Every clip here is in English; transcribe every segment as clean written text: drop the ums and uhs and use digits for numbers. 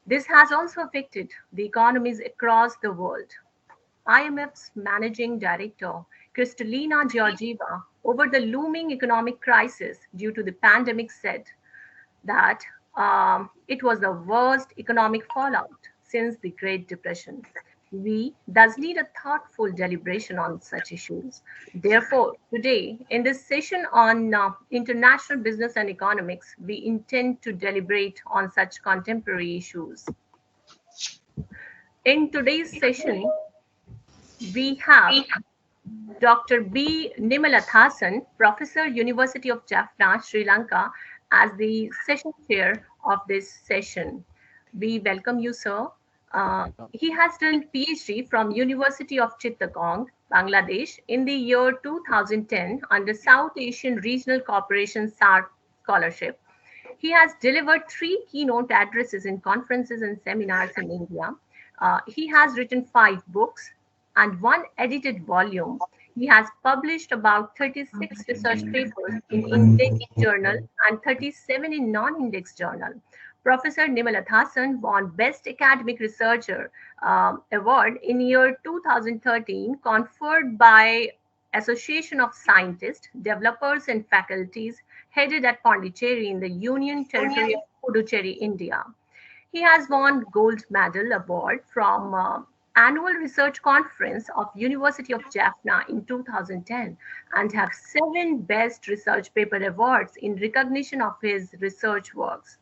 This has also affected the economies across the world. IMF's managing director, Kristalina Georgieva, over the looming economic crisis due to the pandemic said that it was the worst economic fallout since the Great Depression. We thus need a thoughtful deliberation on such issues. Therefore, today, in this session on international business and economics, we intend to deliberate on such contemporary issues. In today's session, we have Dr. B. Nimalathasan, Professor, University of Jaffna, Sri Lanka, as the session chair of this session. We welcome you, sir. He has done PhD from University of Chittagong, Bangladesh, in the year 2010 under South Asian Regional Cooperation SAARC scholarship. He has delivered 3 keynote addresses in conferences and seminars in India. He has written 5 books and 1 edited volume. He has published about 36 research papers in indexed journal and 37 in non-indexed journal. Professor Nimalathasan won Best Academic Researcher Award in year 2013, conferred by Association of Scientists, Developers and Faculties, headed at Pondicherry in the Union Territory of Puducherry, India. He has won Gold Medal Award from Annual Research Conference of University of Jaffna in 2010 and have 7 Best Research Paper Awards in recognition of his research works.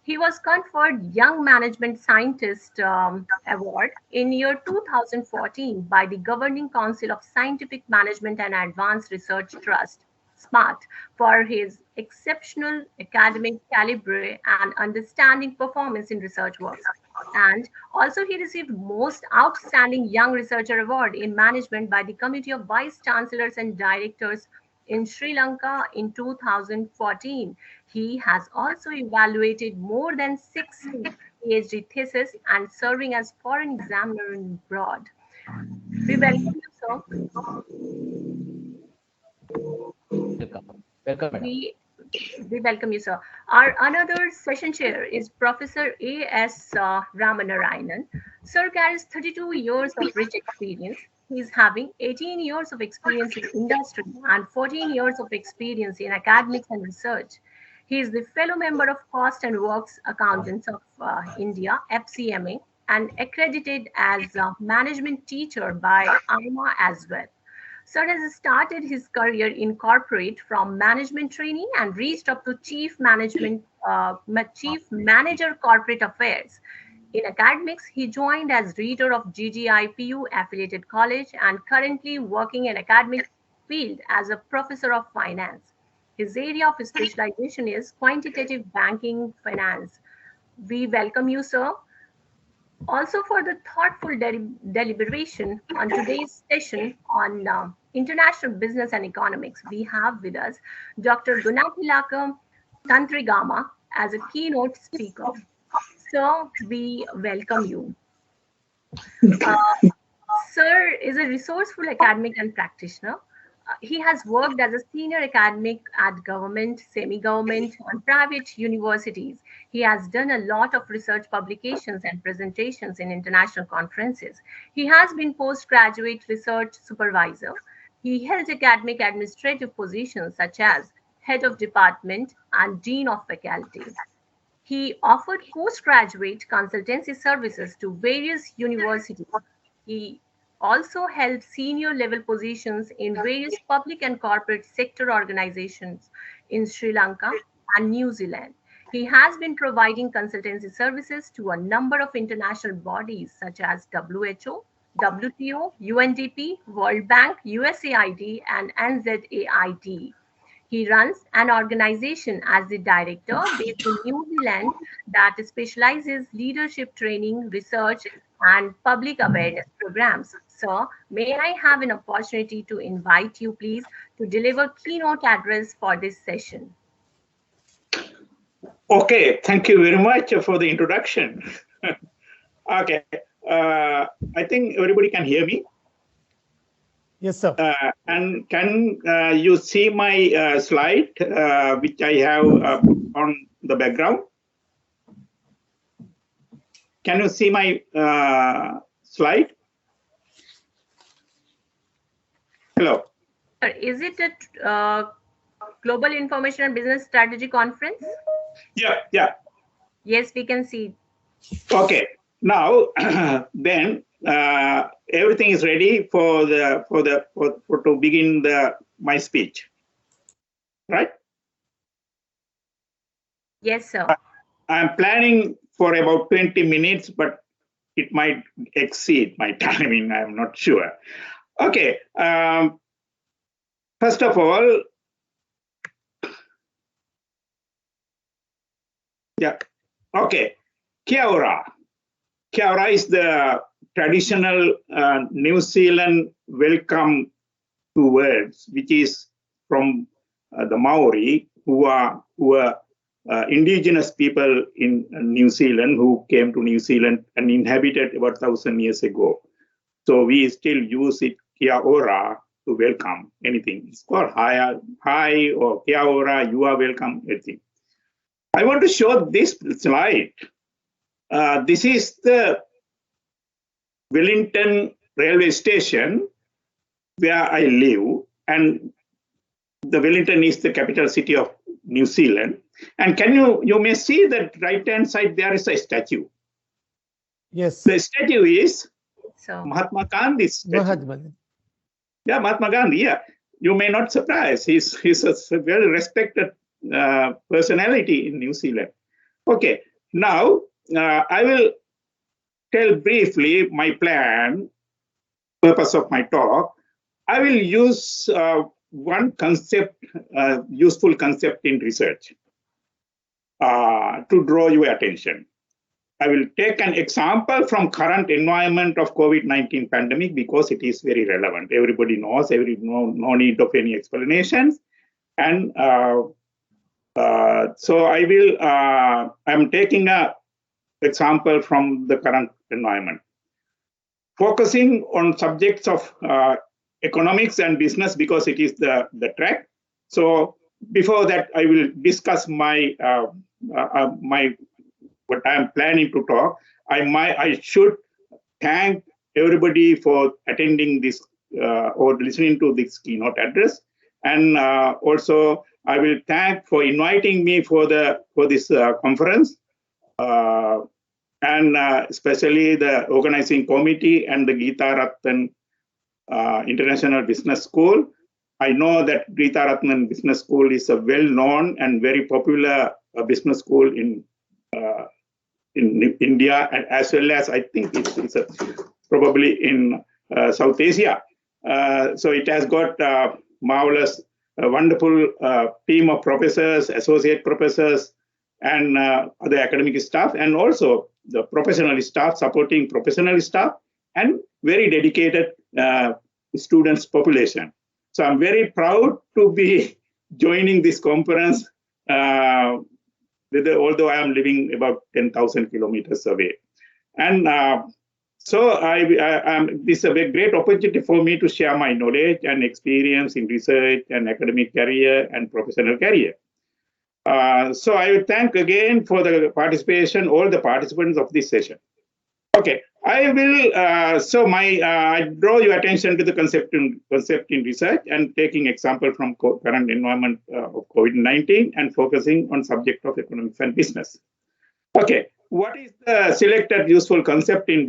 He was conferred Young Management Scientist Award in year 2014 by the Governing Council of Scientific Management and Advanced Research Trust, SMART, for his exceptional academic calibre and understanding performance in research works. And also he received Most Outstanding Young Researcher Award in Management by the Committee of Vice Chancellors and Directors in Sri Lanka in 2014. He has also evaluated more than 60 PhD theses and serving as foreign examiner abroad. We welcome you, sir. Welcome. We welcome you, sir. Our another session chair is Professor A.S. Ramanarayanan. Sir carries 32 years of rich experience. He is having 18 years of experience in industry and 14 years of experience in academics and research. He is the fellow member of Cost and Works Accountants of India, FCMA, and accredited as a management teacher by IMA as well. Sir has started his career in corporate from management trainee and reached up to chief manager corporate affairs. In academics, he joined as reader of GGIPU affiliated college and currently working in academic field as a professor of finance. His area of specialization is quantitative banking finance. We welcome you, sir. Also, for the thoughtful deliberation on today's session on international business and economics, we have with us Dr. Gunatilaka Tantrigama as a keynote speaker. Sir, we welcome you. Sir is a resourceful academic and practitioner. He has worked as a senior academic at government, semi-government, and private universities. He has done a lot of research publications and presentations in international conferences. He has been postgraduate research supervisor. He held academic administrative positions such as head of department and dean of faculty. He offered postgraduate consultancy services to various universities. He also held senior level positions in various public and corporate sector organizations in Sri Lanka and New Zealand. He has been providing consultancy services to a number of international bodies such as WHO, WTO, UNDP, World Bank, USAID, and NZAID. He runs an organization as the director based in New Zealand that specializes leadership training, research, and public awareness programs. Sir, may I have an opportunity to invite you, please, to deliver keynote address for this session? Okay, thank you very much for the introduction. Okay, I think everybody can hear me. Yes, sir. And can you see my slide, which I have on the background? Can you see my slide? Hello. Is it a Global Information and Business Strategy Conference? Yeah. Yes, we can see. Okay. Now, then everything is ready for to begin my speech, right? Yes, sir. I'm planning for about 20 minutes, but it might exceed my timing. I'm not sure. Okay. First of all, yeah. Okay. Kia ora. Kia ora is the traditional New Zealand welcome to words, which is from the Maori, who are indigenous people in New Zealand who came to New Zealand and inhabited about 1,000 years ago. So we still use it, kia ora, to welcome anything. It's called hi or kia ora, you are welcome, anything. I want to show this slide. This is the Wellington railway station where I live, and the Wellington is the capital city of New Zealand. And you may see that right-hand side, there is a statue. Yes. The statue is Mahatma Gandhi's statue. Yeah, Mahatma Gandhi, yeah. You may not surprise. He's a very respected personality in New Zealand. Okay, now I will tell briefly my plan, purpose of my talk. I will use one concept, useful concept in research to draw your attention. I will take an example from current environment of COVID-19 pandemic because it is very relevant. Everybody knows, no need of any explanations. And so I'm taking an example from the current environment, focusing on subjects of economics and business because it is the track. So before that, I will discuss my what I am planning to talk. I should thank everybody for attending this or listening to this keynote address, and also I will thank for inviting me for this conference, and especially the organizing committee and the Geetha Rattan International Business School. I know that Geetha Rattan Business School is a well-known and very popular business school in India, and as well as I think it's probably in South Asia. So it has got marvelous, wonderful team of professors, associate professors, and other academic staff, and also the professional staff, supporting professional staff, and very dedicated students population. So I'm very proud to be joining this conference, although I am living about 10,000 kilometers away. And so this is a great opportunity for me to share my knowledge and experience in research and academic career and professional career. So I will thank again for the participation, all the participants of this session. Okay, I will, I draw your attention to the concept in research and taking example from current environment of COVID-19 and focusing on subject of economics and business. Okay, what is the selected useful concept in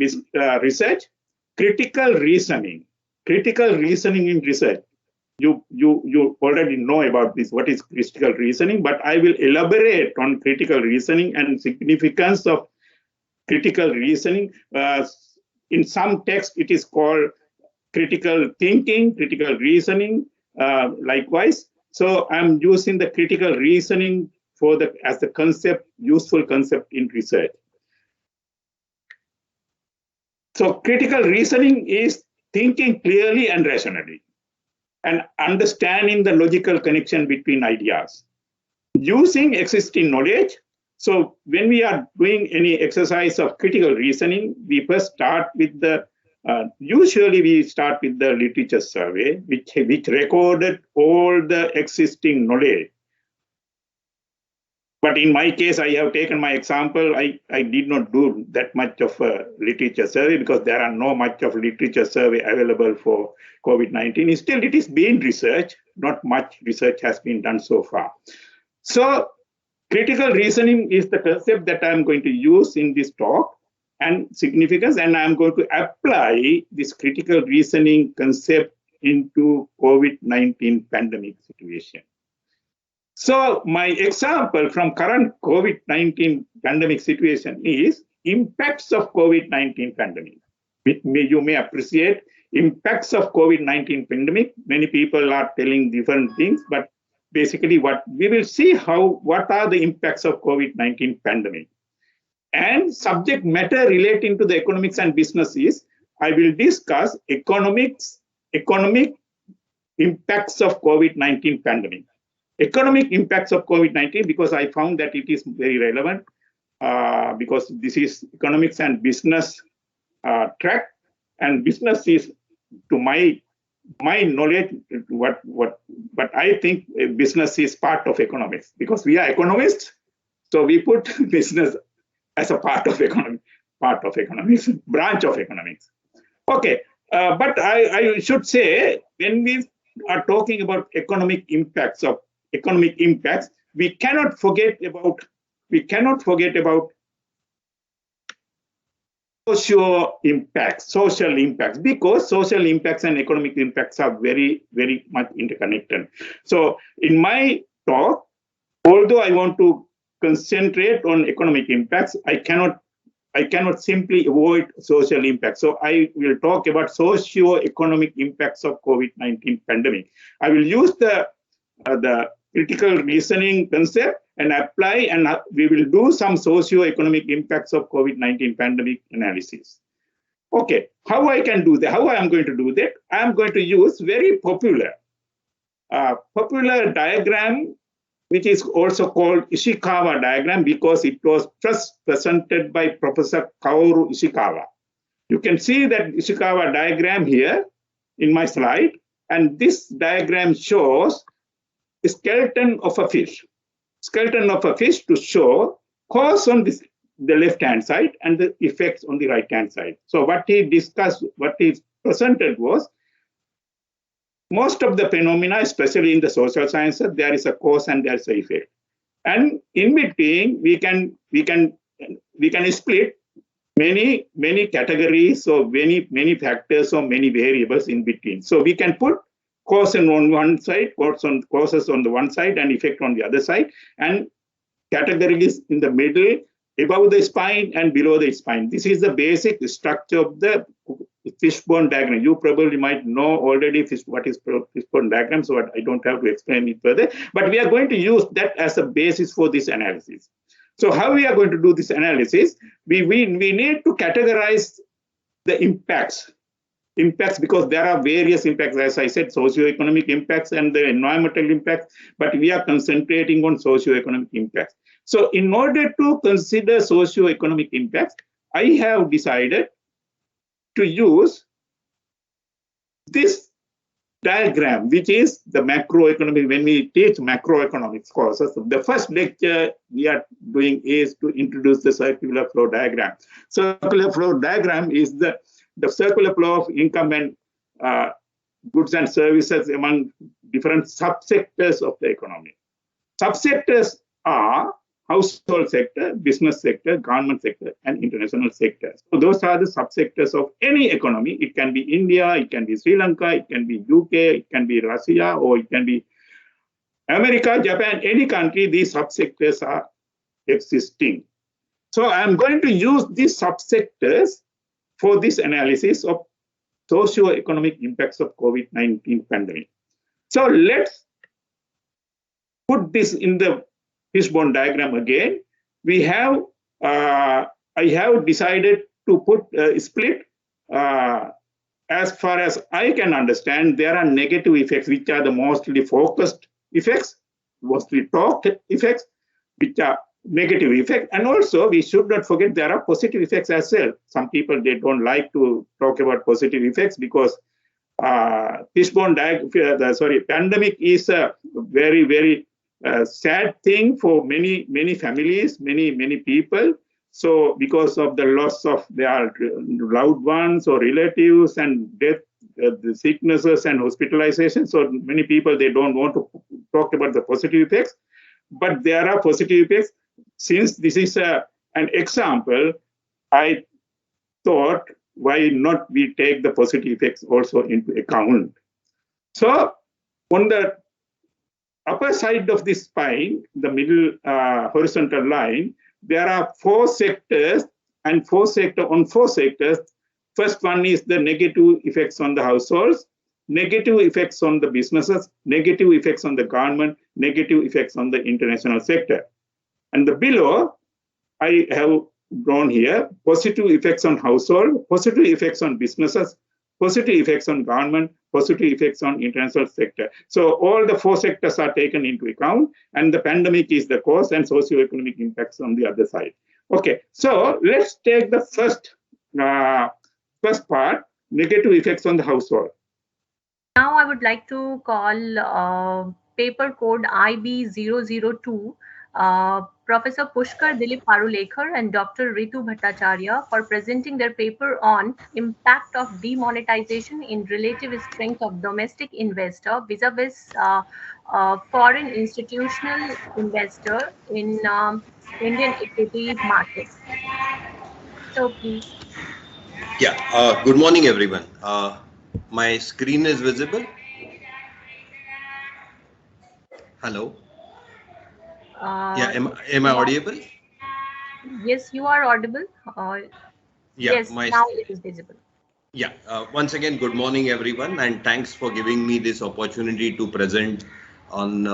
research? Critical reasoning. Critical reasoning in research. You already know about this, what is critical reasoning, but I will elaborate on critical reasoning and significance of critical reasoning. In some text, it is called critical thinking, critical reasoning, likewise. So I'm using the critical reasoning as the concept, useful concept in research. So critical reasoning is thinking clearly and rationally, and understanding the logical connection between ideas, using existing knowledge. So when we are doing any exercise of critical reasoning, we first start with usually we start with the literature survey, which recorded all the existing knowledge. But in my case, I have taken my example. I did not do that much of a literature survey because there are no much of literature survey available for COVID-19. Still, it is being researched. Not much research has been done so far. So critical reasoning is the concept that I'm going to use in this talk and significance, and I'm going to apply this critical reasoning concept into COVID-19 pandemic situation. So my example from current COVID-19 pandemic situation is impacts of COVID-19 pandemic. You may appreciate impacts of COVID-19 pandemic. Many people are telling different things, but basically what we will see what are the impacts of COVID-19 pandemic. And subject matter relating to the economics and business is, I will discuss economic impacts of COVID-19 pandemic. Economic impacts of COVID-19, because I found that it is very relevant because this is economics and business track, and business is, to my knowledge, but I think business is part of economics because we are economists, so we put business as a part of economics, branch of economics. Okay, but I should say, when we are talking about economic impacts, we cannot forget about social impacts, because social impacts and economic impacts are very, very much interconnected. So in my talk, although I want to concentrate on economic impacts, I cannot simply avoid social impacts. So I will talk about socio-economic impacts of COVID-19 pandemic. I will use the critical reasoning concept and apply, and we will do some socio-economic impacts of COVID-19 pandemic analysis. Okay, how I can do that? How I am going to do that? I am going to use very popular diagram, which is also called Ishikawa diagram because it was first presented by Professor Kaoru Ishikawa. You can see that Ishikawa diagram here in my slide, and this diagram shows a skeleton of a fish to show cause on the left-hand side and the effects on the right-hand side. So what he presented was, most of the phenomena, especially in the social sciences, there is a cause and there is an effect. And in between, we can split many categories, so many factors or many variables in between. So we can put cause on one side, causes on the one side, and effect on the other side, and categories in the middle, above the spine and below the spine. This is the basic structure of the fishbone diagram. You probably might know already what is fishbone diagram, so I don't have to explain it further. But we are going to use that as a basis for this analysis. So how we are going to do this analysis? We need to categorize the impacts, because there are various impacts, as I said, socio-economic impacts and the environmental impacts, but we are concentrating on socio-economic impacts. So in order to consider socio-economic impacts, I have decided to use this diagram, which is the macroeconomic. When we teach macroeconomics courses, the first lecture we are doing is to introduce the circular flow diagram. Circular flow diagram is the circular flow of income and goods and services among different subsectors of the economy. Subsectors are household sector, business sector, government sector, and international sector. So those are the subsectors of any economy. It can be India, it can be Sri Lanka, it can be UK, it can be Russia, or it can be America, Japan, any country. These subsectors are existing. So I'm going to use these subsectors for this analysis of socio-economic impacts of COVID-19 pandemic. So let's put this in the fishbone diagram again. We have, I have decided to put split. As far as I can understand, there are negative effects, which are the mostly focused effects, mostly talked effects, which are negative effect. And also we should not forget there are positive effects as well. Some people, they don't like to talk about positive effects because pandemic is a very, very sad thing for many families, many people. So because of the loss of their loved ones or relatives and death, the sicknesses and hospitalization, so many people, they don't want to talk about the positive effects, but there are positive effects. Since this is an example, I thought, why not we take the positive effects also into account? So on the upper side of this spine, the middle horizontal line, there are four sectors, and four sectors. First one is the negative effects on the households, negative effects on the businesses, negative effects on the government, negative effects on the international sector. And the below, I have drawn here positive effects on household, positive effects on businesses, positive effects on government, positive effects on international sector. So all the four sectors are taken into account, and the pandemic is the cause, and socioeconomic impacts on the other side. Okay, so let's take the first part, negative effects on the household. Now I would like to call paper code IB002 Professor Pushkar Dilip Parulekar and Dr. Ritu Bhattacharya for presenting their paper on impact of demonetization in relative strength of domestic investor vis-a-vis foreign institutional investor in Indian equity market. So please. Yeah, good morning everyone. My screen is visible. Hello. Yeah, am I audible? Yes, you are audible. Yeah, yes, now it is visible. Yeah, once again, good morning everyone, and thanks for giving me this opportunity to present on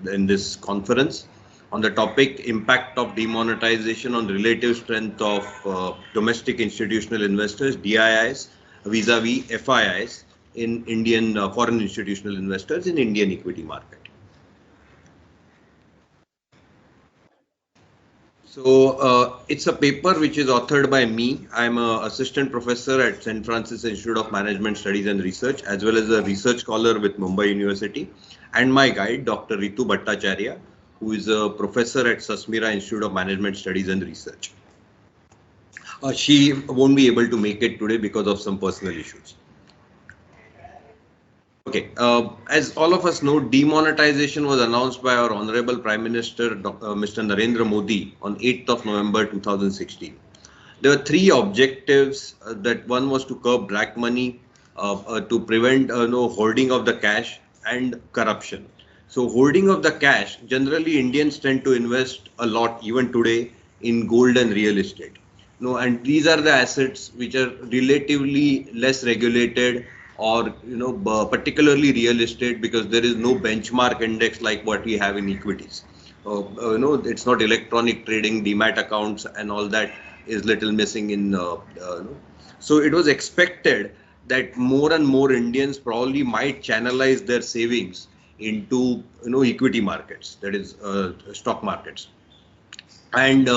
in this conference on the topic impact of demonetization on relative strength of domestic institutional investors, DIIs, vis-a-vis FIIs in Indian foreign institutional investors in Indian equity market. So it's a paper which is authored by me. I'm an assistant professor at St. Francis Institute of Management Studies and Research, as well as a research scholar with Mumbai University, and my guide, Dr. Ritu Bhattacharya, who is a professor at Sasmira Institute of Management Studies and Research. She won't be able to make it today because of some personal issues. Okay, as all of us know, demonetization was announced by our Honorable Prime Minister, Mr. Narendra Modi, on 8th of November 2016. There were three objectives. That one was to curb black money, to prevent hoarding of the cash, and corruption. So hoarding of the cash, generally Indians tend to invest a lot, even today, in gold and real estate. And these are the assets which are relatively less regulated, or particularly real estate, because there is no benchmark index like what we have in equities. It's not electronic trading, demat accounts and all that is little missing in. So it was expected that more and more Indians probably might channelize their savings into equity markets, that is stock markets. And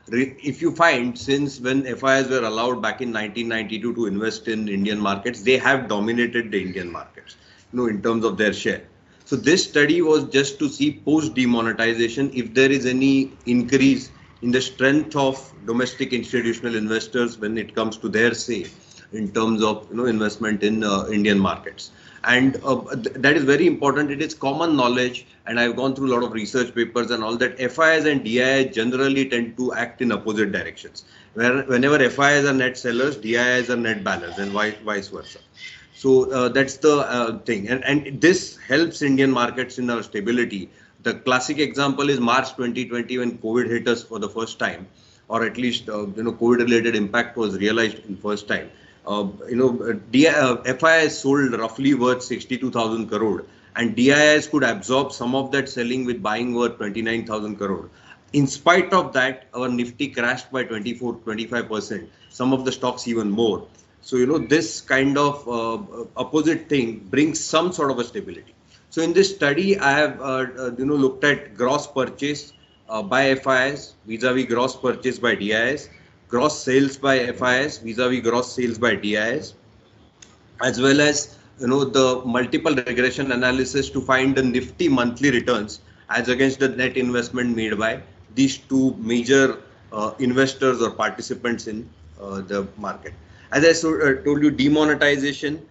if you find, since when FIIs were allowed back in 1992 to invest in Indian markets, they have dominated the Indian markets, in terms of their share. So this study was just to see post demonetization if there is any increase in the strength of domestic institutional investors when it comes to their say in terms of investment in Indian markets. And that is very important. It is common knowledge, and I've gone through a lot of research papers and all that. FIIs and DIIs generally tend to act in opposite directions. Whenever FIIs are net sellers, DIIs are net buyers, and vice versa. So that's the thing, and this helps Indian markets in our stability. The classic example is March 2020, when COVID hit us for the first time, or at least COVID-related impact was realized in first time. FIIs sold roughly worth 62,000 crore, and DIIs could absorb some of that selling with buying worth 29,000 crore. In spite of that, our Nifty crashed by 24-25%, some of the stocks even more. So this kind of opposite thing brings some sort of a stability. So in this study, I have looked at gross purchase by FIIs vis-a-vis gross purchase by DIIs, gross sales by FIIs vis-a-vis gross sales by DIIs, as well as the multiple regression analysis to find the Nifty monthly returns as against the net investment made by these two major investors or participants in the market. As I told you, demonetization,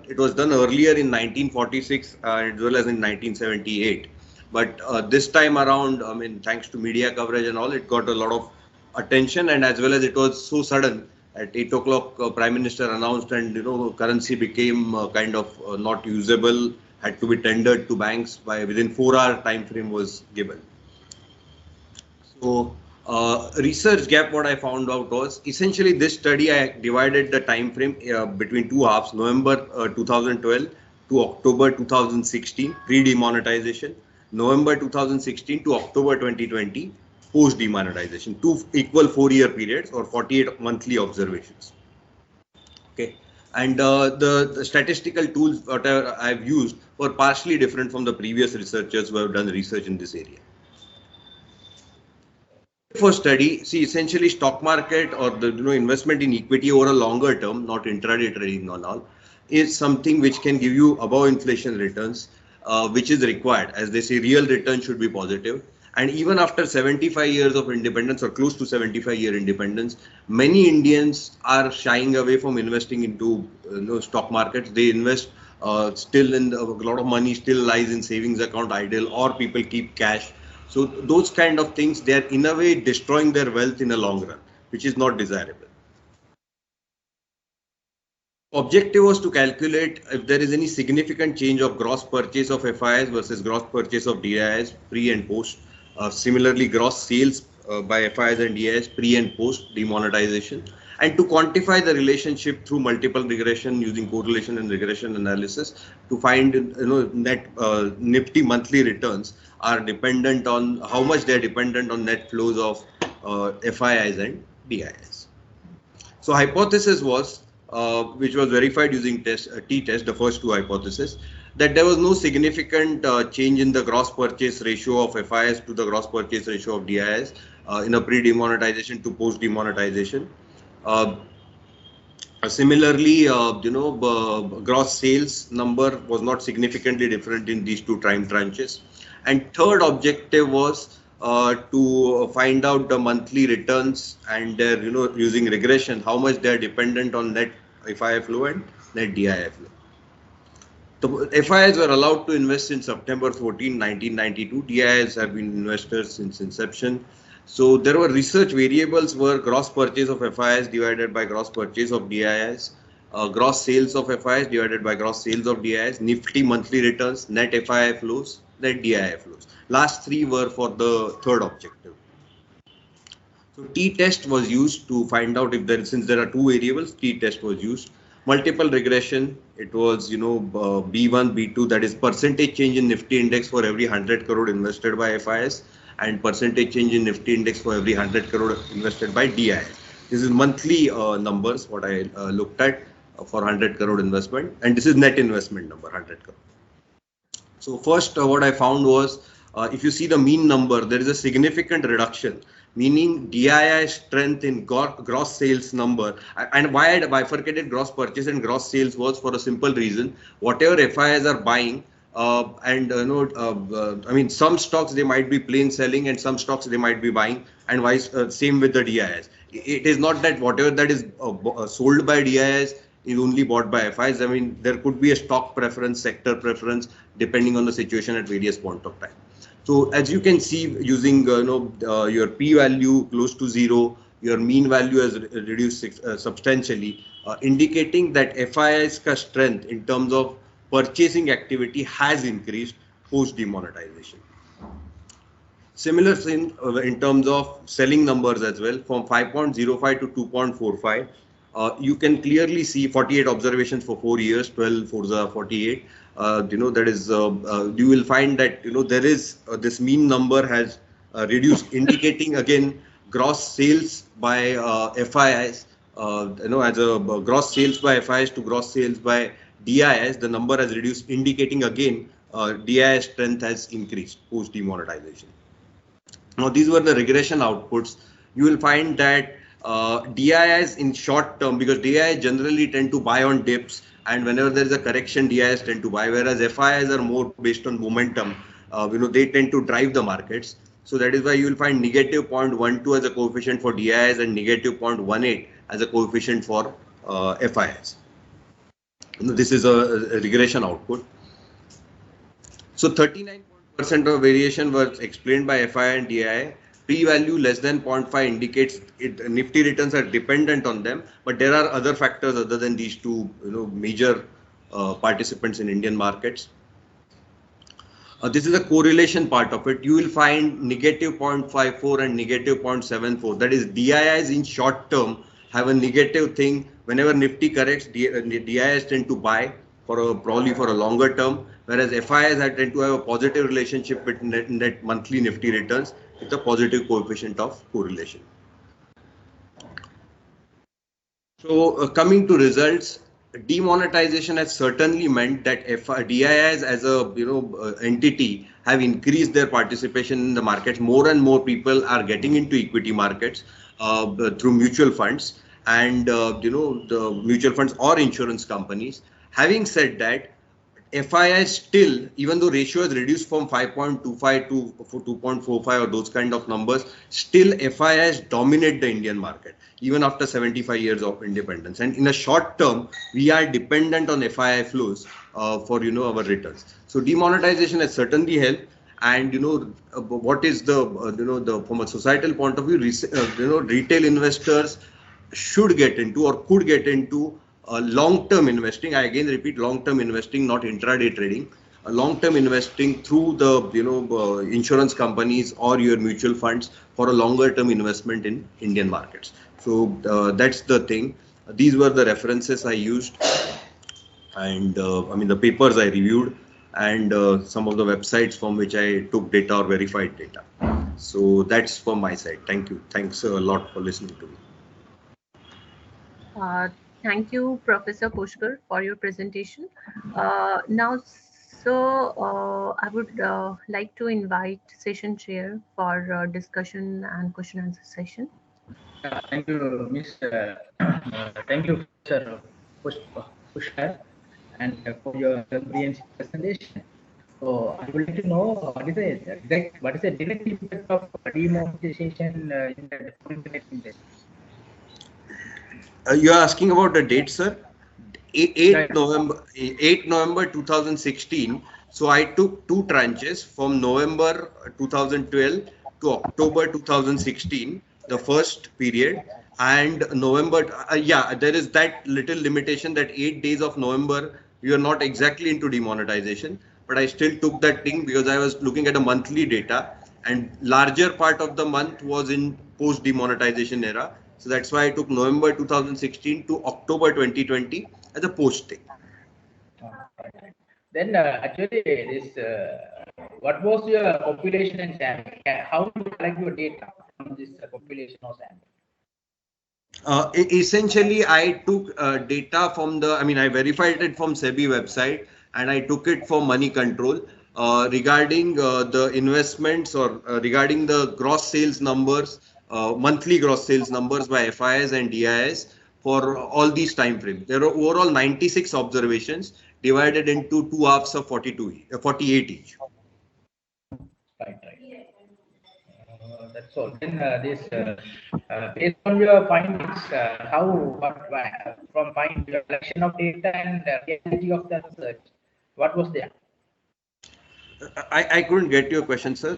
it was done earlier in 1946 as well as in 1978. But this time around, I mean, thanks to media coverage and all, it got a lot of attention, and as well as it was so sudden. At 8 o'clock, Prime Minister announced, and currency became kind of not usable, had to be tendered to banks by within 4-hour time frame was given. So research gap, what I found out was essentially this study, I divided the time frame between two halves, November 2012 to October 2016, pre-demonetization, November 2016 to October 2020, post-demonetization, two equal 4-year periods or 48 monthly observations. Okay. And the statistical tools whatever I've used were partially different from the previous researchers who have done research in this area. For study, see, essentially stock market or the investment in equity over a longer term, not intraday trading and all, is something which can give you above inflation returns, which is required. As they say, real return should be positive. And even after 75 years of independence or close to 75-year independence, many Indians are shying away from investing into stock markets. They invest still in a lot of money still lies in savings account idle, or people keep cash. So those kind of things, they are in a way destroying their wealth in the long run, which is not desirable. Objective was to calculate if there is any significant change of gross purchase of FIIs versus gross purchase of DIIs pre and post. Similarly, gross sales by FIIs and DIIs pre and post demonetization, and to quantify the relationship through multiple regression using correlation and regression analysis to find net nifty monthly returns are dependent on how much they are dependent on net flows of FIIs and DIIs. So hypothesis was, which was verified using t-test, the first two hypotheses, that there was no significant change in the gross purchase ratio of FIIs to the gross purchase ratio of DIIs in a pre-demonetization to post-demonetization. Similarly, gross sales number was not significantly different in these two time tranches. And third objective was to find out the monthly returns and their, using regression, how much they are dependent on net FII flow and net DII flow. The FIIs were allowed to invest in September 14, 1992. DIIs have been investors since inception. So there were research variables were gross purchase of FIIs divided by gross purchase of DIIs, gross sales of FIIs divided by gross sales of DIIs, nifty monthly returns, net FII flows, net DII flows. Last three were for the third objective. So t-test was used to find out if there, since there are two variables, t-test was used. Multiple regression, it was, B1, B2, that is percentage change in Nifty index for every 100 crore invested by FIIs and percentage change in Nifty index for every 100 crore invested by DII. This is monthly numbers, what I looked at for 100 crore investment, and this is net investment number, 100 crore. So first what I found was, if you see the mean number, there is a significant reduction, meaning DII strength in gross sales number. And why I bifurcated gross purchase and gross sales was for a simple reason. Whatever FIIs are buying, I mean, some stocks they might be plain selling and some stocks they might be buying, and vice same with the DIIs. It is not that whatever that is sold by DIIs is only bought by FIIs. I mean, there could be a stock preference, sector preference, depending on the situation at various point of time. So as you can see, using your p-value close to 0, your mean value has reduced substantially, indicating that FII's strength in terms of purchasing activity has increased post demonetization. Similar thing in terms of selling numbers as well, from 5.05 to 2.45. You can clearly see 48 observations for 4 years, 12 for 48. That is, you will find that, there is this mean number has reduced, indicating again gross sales by FIIs, as a gross sales by FIIs to gross sales by DIIs, the number has reduced, indicating again DII strength has increased post demonetization. Now, these were the regression outputs. You will find that DIIs in short term, because DIIs generally tend to buy on dips, and whenever there is a correction, DIIs tend to buy, whereas FIIs are more based on momentum. they tend to drive the markets. So that is why you will find negative 0.12 as a coefficient for DIIs and negative 0.18 as a coefficient for FIIs. This is a regression output. So 39% of variation was explained by FII and DII. P-value less than 0.5 indicates Nifty returns are dependent on them, but there are other factors other than these two, major participants in Indian markets. This is a correlation part of it. You will find negative 0.54 and negative 0.74. That is, DIIs in short term have a negative thing. Whenever Nifty corrects, DIIs tend to buy probably for a longer term, whereas FIIs tend to have a positive relationship with net monthly Nifty returns with a positive coefficient of correlation. So coming to results, demonetization has certainly meant that DIIs as a entity have increased their participation in the markets. More and more people are getting into equity markets through mutual funds and the mutual funds or insurance companies. Having said that, FIIs still, even though ratio has reduced from 5.25 to 2.45 or those kind of numbers, still FIIs dominate the Indian market, even after 75 years of independence. And in a short term, we are dependent on FII flows for our returns. So demonetization has certainly helped. And what is the from a societal point of view, retail investors should get into or could get into long-term investing. I again repeat, long-term investing, not intraday trading. Long-term investing through the insurance companies or your mutual funds for a longer-term investment in Indian markets. So that's the thing. These were the references I used, and the papers I reviewed, and some of the websites from which I took data or verified data. So that's from my side. Thank you. Thanks a lot for listening to me. Thank you, Professor Pushkar, for your presentation. Now, I would like to invite session chair for discussion and question answer session. Thank you, Miss. Thank you, Sir Pushkar, and for your comprehensive presentation. So I would like to know what is the direct impact of demonetization in the foreign direct investment? You are asking about the date, sir? 8 November 2016. So I took two tranches from November 2012 to October 2016, the first period, and November. There is that little limitation that 8 days of November we are not exactly into demonetization, but I still took that thing because I was looking at a monthly data, and larger part of the month was in post demonetization era. So that's why I took November 2016 to October 2020 as a post thing. Then actually, what was your population and sample? How do you collect your data from this population or sample? Essentially, I took data from I verified it from SEBI website, and I took it from Money Control regarding the investments or regarding the gross sales numbers. Monthly gross sales numbers by FIIs and DIIs for all these time frames. There are overall 96 observations divided into two halves of 48 each. Right. That's all. Then based on your findings, from your collection of data and reality of the research, what was there? I couldn't get your question, sir.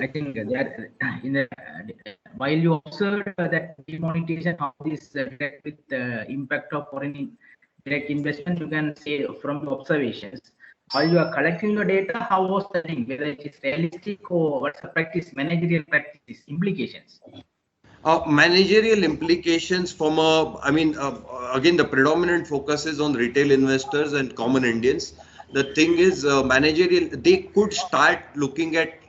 I think that while you observed that demonetization, how this direct with the impact of foreign direct investment, you can say from the observations. While you are collecting the data, how was the thing? Whether it is realistic or what's the practice, managerial practice implications? Managerial implications from again, the predominant focus is on retail investors and common Indians. The thing is, managerial, they could start looking at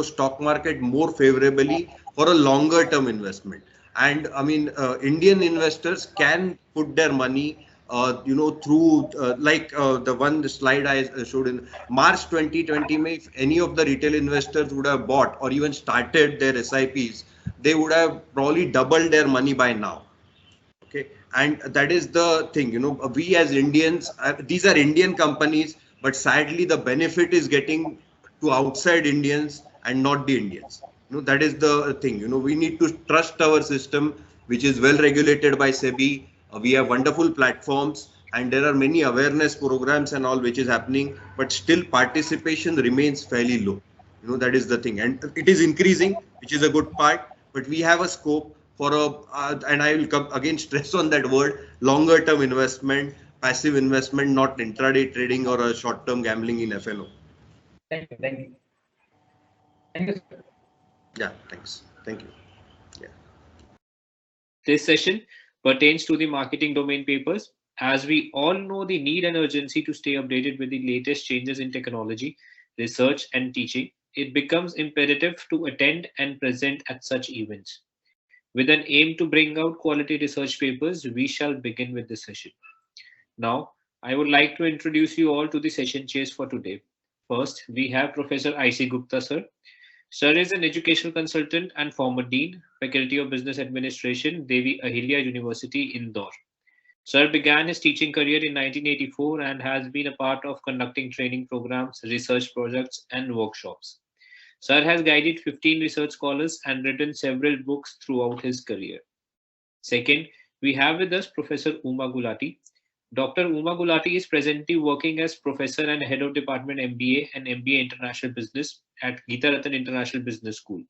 stock market more favorably for a longer term investment. And Indian investors can put their money through the slide I showed in March 2020. If any of the retail investors would have bought or even started their SIPs, they would have probably doubled their money by now. Okay, and that is the thing, we as Indians, these are Indian companies, but sadly the benefit is getting to outside Indians and not the Indians. That is the thing. We need to trust our system, which is well regulated by SEBI. We have wonderful platforms, and there are many awareness programs and all which is happening, but still participation remains fairly low. That is the thing, and it is increasing, which is a good part. But we have a scope for and I will come again stress on that word, longer term investment, passive investment, not intraday trading or a short term gambling in FNO. Thank you. Thank you. Thank you, sir. Yeah, thanks. Thank you. Yeah. This session pertains to the marketing domain papers. As we all know the need and urgency to stay updated with the latest changes in technology, research, and teaching, it becomes imperative to attend and present at such events. With an aim to bring out quality research papers, we shall begin with this session. Now, I would like to introduce you all to the session chairs for today. First, we have Professor I.C. Gupta, sir. Sir is an educational consultant and former dean, Faculty of Business Administration, Devi Ahilya University, Indore. Sir began his teaching career in 1984 and has been a part of conducting training programs, research projects, and workshops. Sir has guided 15 research scholars and written several books throughout his career. Second, we have with us Professor Uma Gulati. Dr. Uma Gulati is presently working as Professor and Head of Department MBA and MBA International Business at Geeta-Rattan International Business School.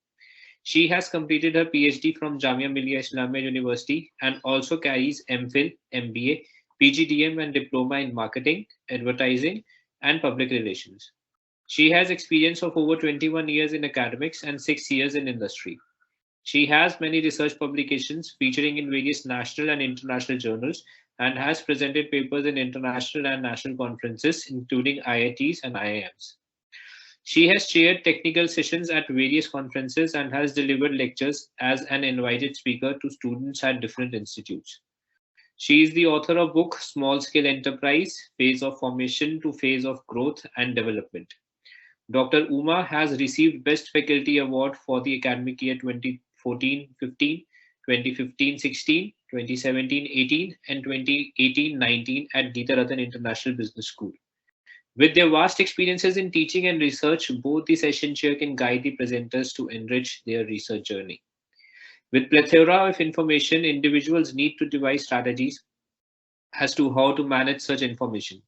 She has completed her PhD from Jamia Millia Islamia University and also carries MPhil, MBA, PGDM and Diploma in Marketing, Advertising and Public Relations. She has experience of over 21 years in academics and 6 years in industry. She has many research publications featuring in various national and international journals and has presented papers in international and national conferences, including IITs and IIMs. She has chaired technical sessions at various conferences and has delivered lectures as an invited speaker to students at different institutes. She is the author of book Small Scale Enterprise, Phase of Formation to Phase of Growth and Development. Dr. Uma has received Best Faculty Award for the academic year 2014-15, 2015-16, 2017-18, and 2018-19 at Geeta-Rattan International Business School. With their vast experiences in teaching and research, both the session chair can guide the presenters to enrich their research journey. With plethora of information, individuals need to devise strategies as to how to manage such information.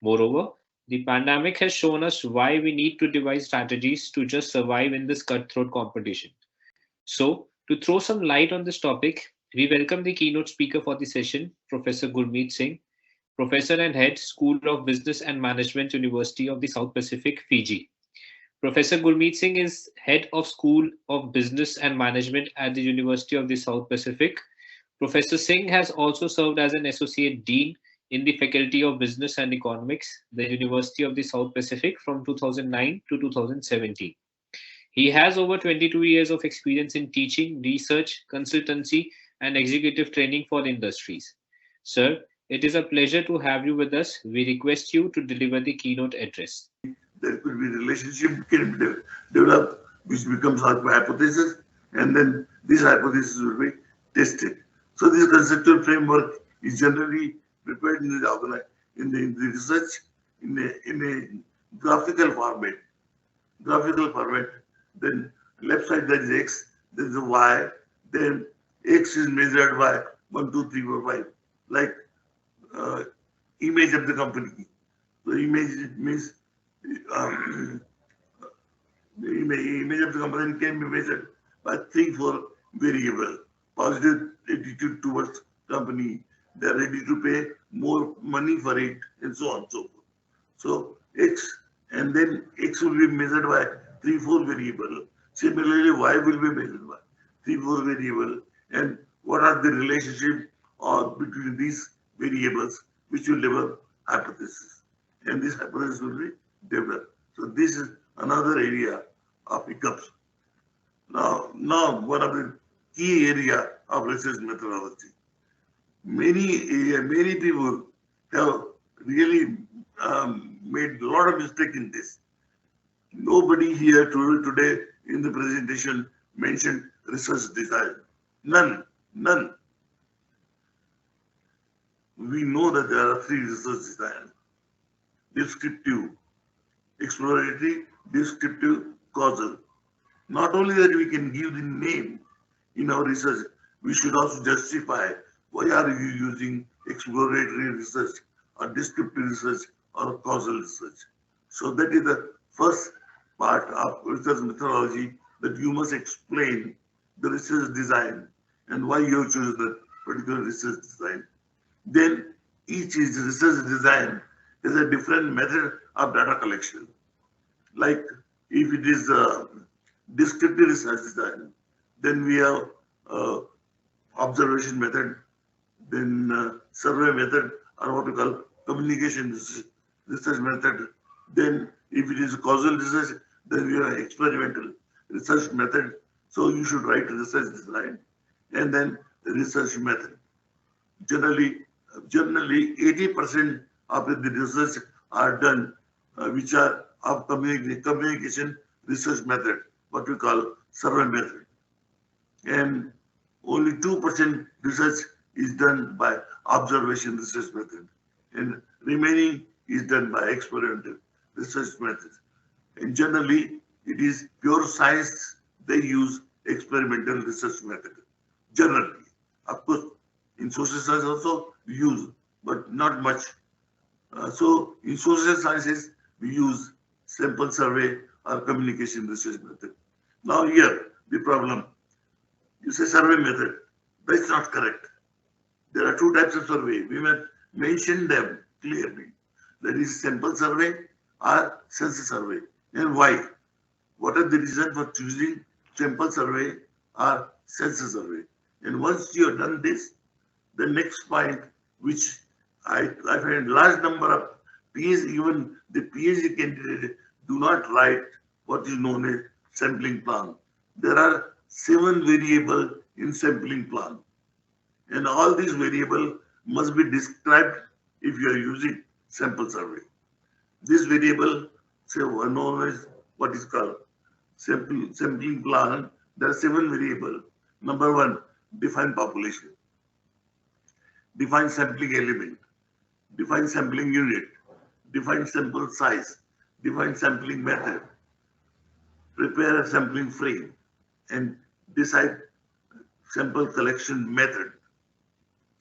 Moreover, the pandemic has shown us why we need to devise strategies to just survive in this cutthroat competition. So, to throw some light on this topic, we welcome the keynote speaker for the session, Professor Gurmeet Singh, Professor and Head, School of Business and Management, University of the South Pacific, Fiji. Professor Gurmeet Singh is Head of School of Business and Management at the University of the South Pacific. Professor Singh has also served as an Associate Dean in the Faculty of Business and Economics, the University of the South Pacific from 2009 to 2017. He has over 22 years of experience in teaching, research, consultancy, and executive training for industries. Sir, it is a pleasure to have you with us. We request you to deliver the keynote address. There could be relationship can be developed, which becomes our hypothesis, and then this hypothesis will be tested. So this conceptual framework is generally prepared in the research in a graphical format. Then left side there is X, there is a Y, then X is measured by 1, 2, 3, 4, 5, like image of the company. So image means the image of the company can be measured by 3, 4 variables. Positive attitude towards company, they are ready to pay more money for it, and so on and so forth. So X, and then X will be measured by 3, 4 variables. Similarly, Y will be measured by 3, 4 variables. And what are the relationship between these variables, which will develop hypothesis. And this hypothesis will be developed. So this is another area of hiccups. Now one of the key area of research methodology. Many people have really made a lot of mistake in this. Nobody here today in the presentation mentioned research design. None. We know that there are 3 research designs: descriptive, exploratory, descriptive, causal. Not only that we can give the name in our research, we should also justify why are you using exploratory research or descriptive research or causal research. So that is the first part of research methodology, that you must explain the research design and why you choose that particular research design. Then each research design is a different method of data collection. Like if it is a descriptive research design, then we have observation method, then survey method, or what we call communication research method. Then if it is causal research, then we have experimental research method. So you should write research design and then research method. Generally 80% of the research are done which are of communication research method, what we call survey method. And only 2% research is done by observation research method, and remaining is done by experimental research method. And generally, it is pure science, they use experimental research method. Generally, of course, in social science also we use, but not much. So in social sciences, we use sample survey or communication research method. Now here, the problem, you say survey method, that's not correct. There are two types of survey. We may mention them clearly. That is sample survey or census survey. And why? What are the reasons for choosing sample survey or census survey? And once you have done this, the next point, which I find large number of PhD, even the PhD candidate do not write what is known as sampling plan. There are 7 variables in sampling plan, and all these variables must be described if you are using sample survey. This variable, say, known as what is called sampling plan. There are 7 variables. Number 1, define population, define sampling element, define sampling unit, define sample size, define sampling method, prepare a sampling frame, and decide sample collection method.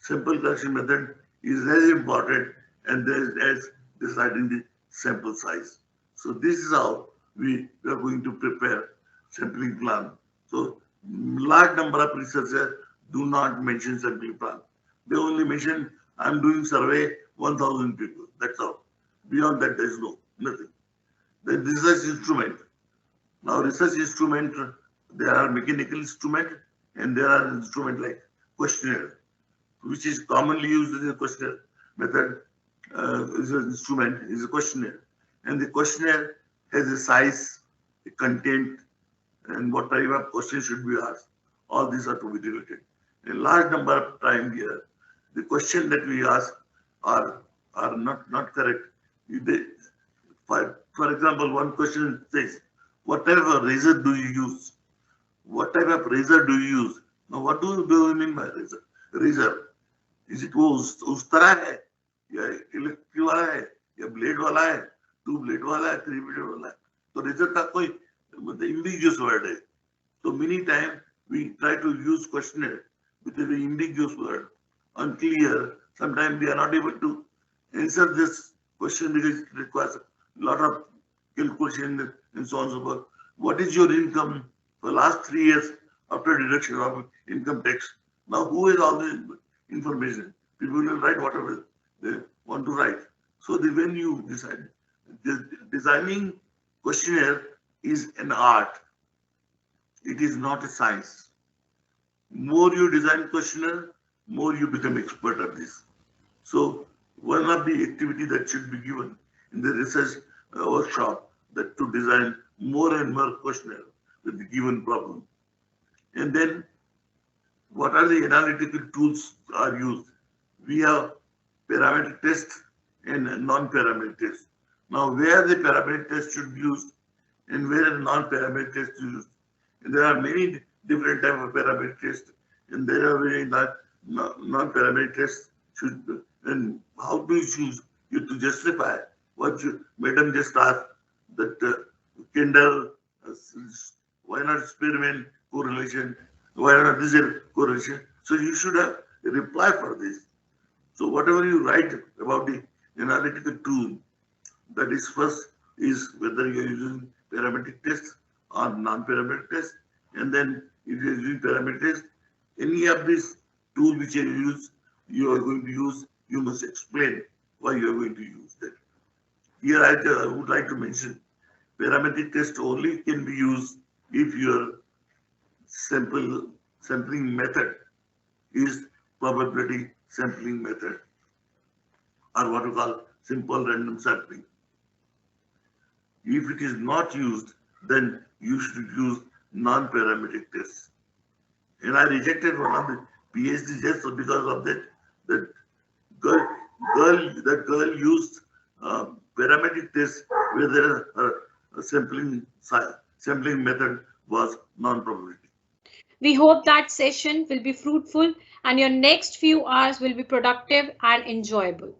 Sample collection method is as important as deciding the sample size. So this is how we are going to prepare sampling plan. So large number of researchers do not mention sampling plan. They only mention, I'm doing survey 1,000 people. That's all. Beyond that, there is nothing. The research instrument. Now research instrument, there are mechanical instrument and there are instrument like questionnaire, which is commonly used in the questionnaire method. Is an instrument, is a questionnaire, and the questionnaire has a size, a content, and what type of question should be asked. All these are to be related. A large number of time here, the question that we ask are not correct. For example, one question says, what type of razor do you use? What type of razor do you use? Now, what do you mean by razor? Razor, is it वो उस तरह है या electric वाला है या blade वाला है, 2 ब्लेड वाला है, 3 ब्लेड वाला है? तो razor का कोई ambiguous word है. So many times we try to use questionnaire with an ambiguous word, unclear. Sometimes we are not able to answer this question because it requires a lot of calculation and so on and so forth. What is your income for the last 3 years after deduction of income tax? Now, who has all this information? People will write whatever they want to write. So when you decide, designing questionnaire is an art. It is not a science. More you design questionnaire, more you become expert at this. So one of the activity that should be given in the research workshop, that to design more and more questionnaire with the given problem. And then what are the analytical tools are used? We have parametric test and non-parametric test. Now where the parametric test should be used and where the non-parametric test is used. And there are many different types of parametric tests, and there are very non-parametric tests. And how do you choose? You to justify what you, madam just asked, that kinder, why not experiment correlation, why not this correlation? So you should have a reply for this. So whatever you write about the analytical tool, that is first is whether you are using parametric test or non-parametric test, and then if you are using parametric test, any of these tool which you are going to use, you must explain why you are going to use that. Here I would like to mention parametric test only can be used if your sampling method is probability sampling method, or what we call simple random sampling. If it is not used, then you should use non-parametric tests. And I rejected one of the PhD just because of that. That girl used parametric tests where her sampling method was non-probability. We hope that session will be fruitful and your next few hours will be productive and enjoyable.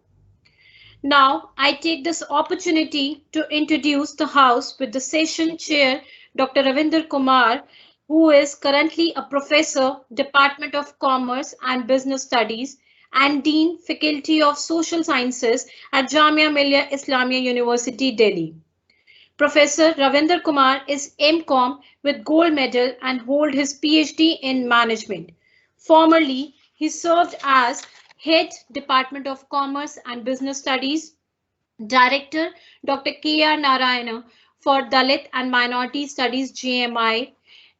Now, I take this opportunity to introduce the House with the session chair, Dr. Ravinder Kumar, who is currently a professor, Department of Commerce and Business Studies, and Dean, Faculty of Social Sciences at Jamia Millia Islamia University, Delhi. Professor Ravinder Kumar is MCom with gold medal and hold his PhD in management. Formerly, he served as Head Department of Commerce and Business Studies, Director Dr. K.R. Narayana for Dalit and Minority Studies GMI,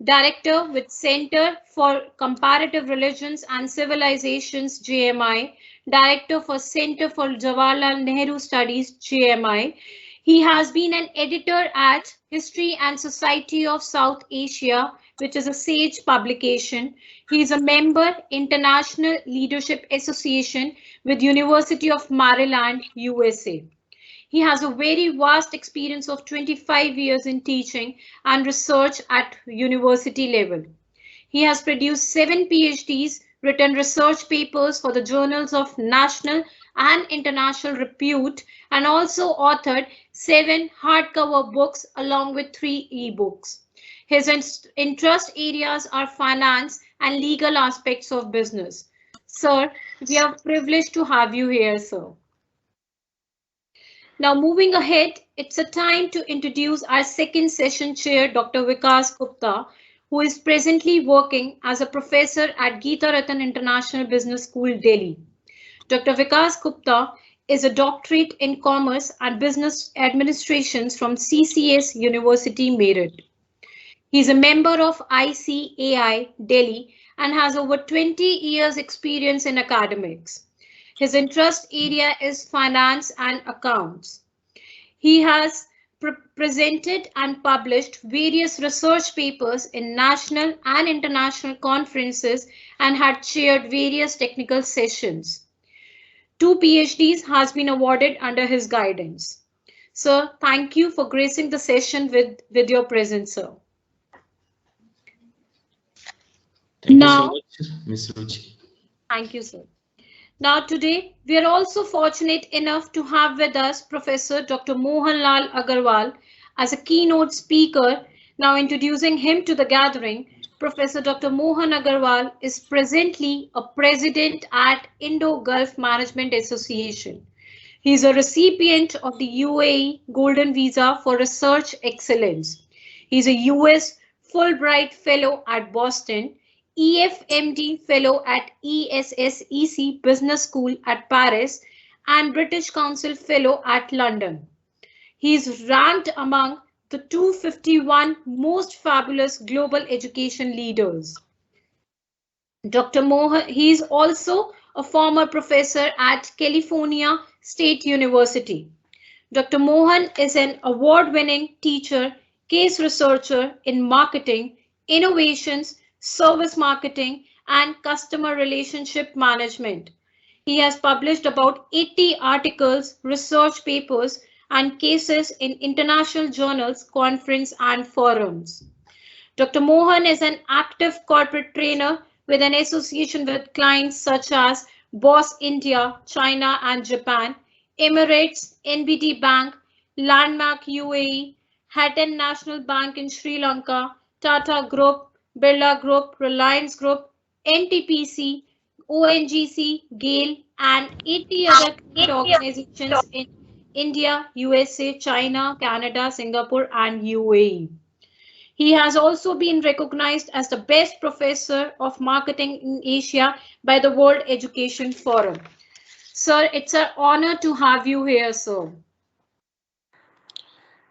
Director with Center for Comparative Religions and Civilizations GMI, Director for Center for Jawaharlal Nehru Studies GMI. He has been an editor at History and Society of South Asia, which is a SAGE publication. He is a member International Leadership Association with University of Maryland, USA. He has a very vast experience of 25 years in teaching and research at university level. He has produced 7 PhDs, written research papers for the journals of national and international repute, and also authored 7 hardcover books along with 3 ebooks. His interest areas are finance and legal aspects of business. Sir, we are privileged to have you here, sir. Now moving ahead, it's a time to introduce our second session chair, Dr. Vikas Gupta, who is presently working as a professor at Geeta Ratan International Business School, Delhi. Dr. Vikas Gupta is a doctorate in Commerce and Business Administrations from CCS University, Meerut. He is a member of ICAI, Delhi, and has over 20 years experience in academics. His interest area is finance and accounts. He has presented and published various research papers in national and international conferences and had chaired various technical sessions. 2 PhDs has been awarded under his guidance. Sir, thank you for gracing the session with your presence, sir. Thank you so much, Ms. Ruchi. Thank you, sir. Now today, we are also fortunate enough to have with us Professor Dr. Mohanlal Agarwal as a keynote speaker. Now introducing him to the gathering, Professor Dr. Mohan Agarwal is presently a president at Indo-Gulf Management Association. He is a recipient of the UAE Golden Visa for Research Excellence. He is a US Fulbright Fellow at Boston, EFMD Fellow at ESSEC Business School at Paris, and British Council Fellow at London. He is ranked among the 251 most fabulous global education leaders. Dr. Mohan, he is also a former professor at California State University. Dr. Mohan is an award-winning teacher, case researcher in marketing, innovations, service marketing, and customer relationship management. He has published about 80 articles, research papers, and cases in international journals, conferences, and forums. Dr. Mohan is an active corporate trainer with an association with clients such as Boss India, China, and Japan, Emirates, NBT Bank, Landmark UAE, Hatton National Bank in Sri Lanka, Tata Group, Birla Group, Reliance Group, NTPC, ONGC, GAIL, and 80 other client organizations in India, USA, China, Canada, Singapore, and UAE. He has also been recognized as the best professor of marketing in Asia by the World Education Forum. Sir, it's an honor to have you here, sir.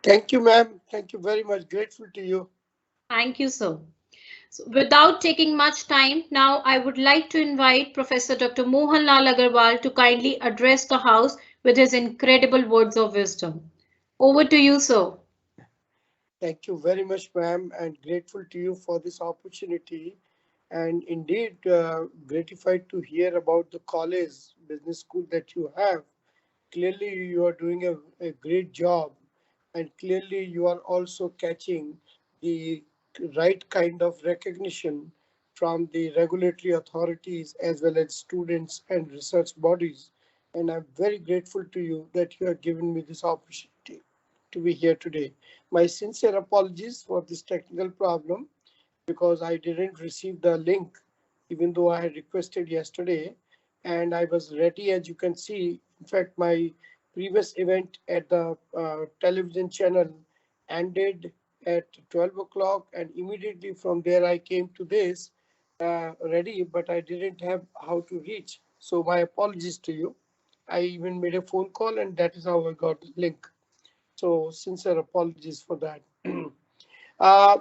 Thank you, ma'am. Thank you very much. Grateful to you. Thank you, sir. So, without taking much time, now I would like to invite Professor Dr. Mohanlal Agarwal to kindly address the House with his incredible words of wisdom. Over to you, sir. Thank you very much, ma'am, and grateful to you for this opportunity. And indeed, gratified to hear about the college business school that you have. Clearly, you are doing a great job, and clearly, you are also catching the right kind of recognition from the regulatory authorities as well as students and research bodies. And I'm very grateful to you that you have given me this opportunity to be here today. My sincere apologies for this technical problem because I didn't receive the link, even though I had requested yesterday, and I was ready, as you can see. In fact, my previous event at the television channel ended at 12 o'clock, and immediately from there I came to this ready, but I didn't have how to reach. So my apologies to you. I even made a phone call, and that is how I got the link. So sincere apologies for that. uh,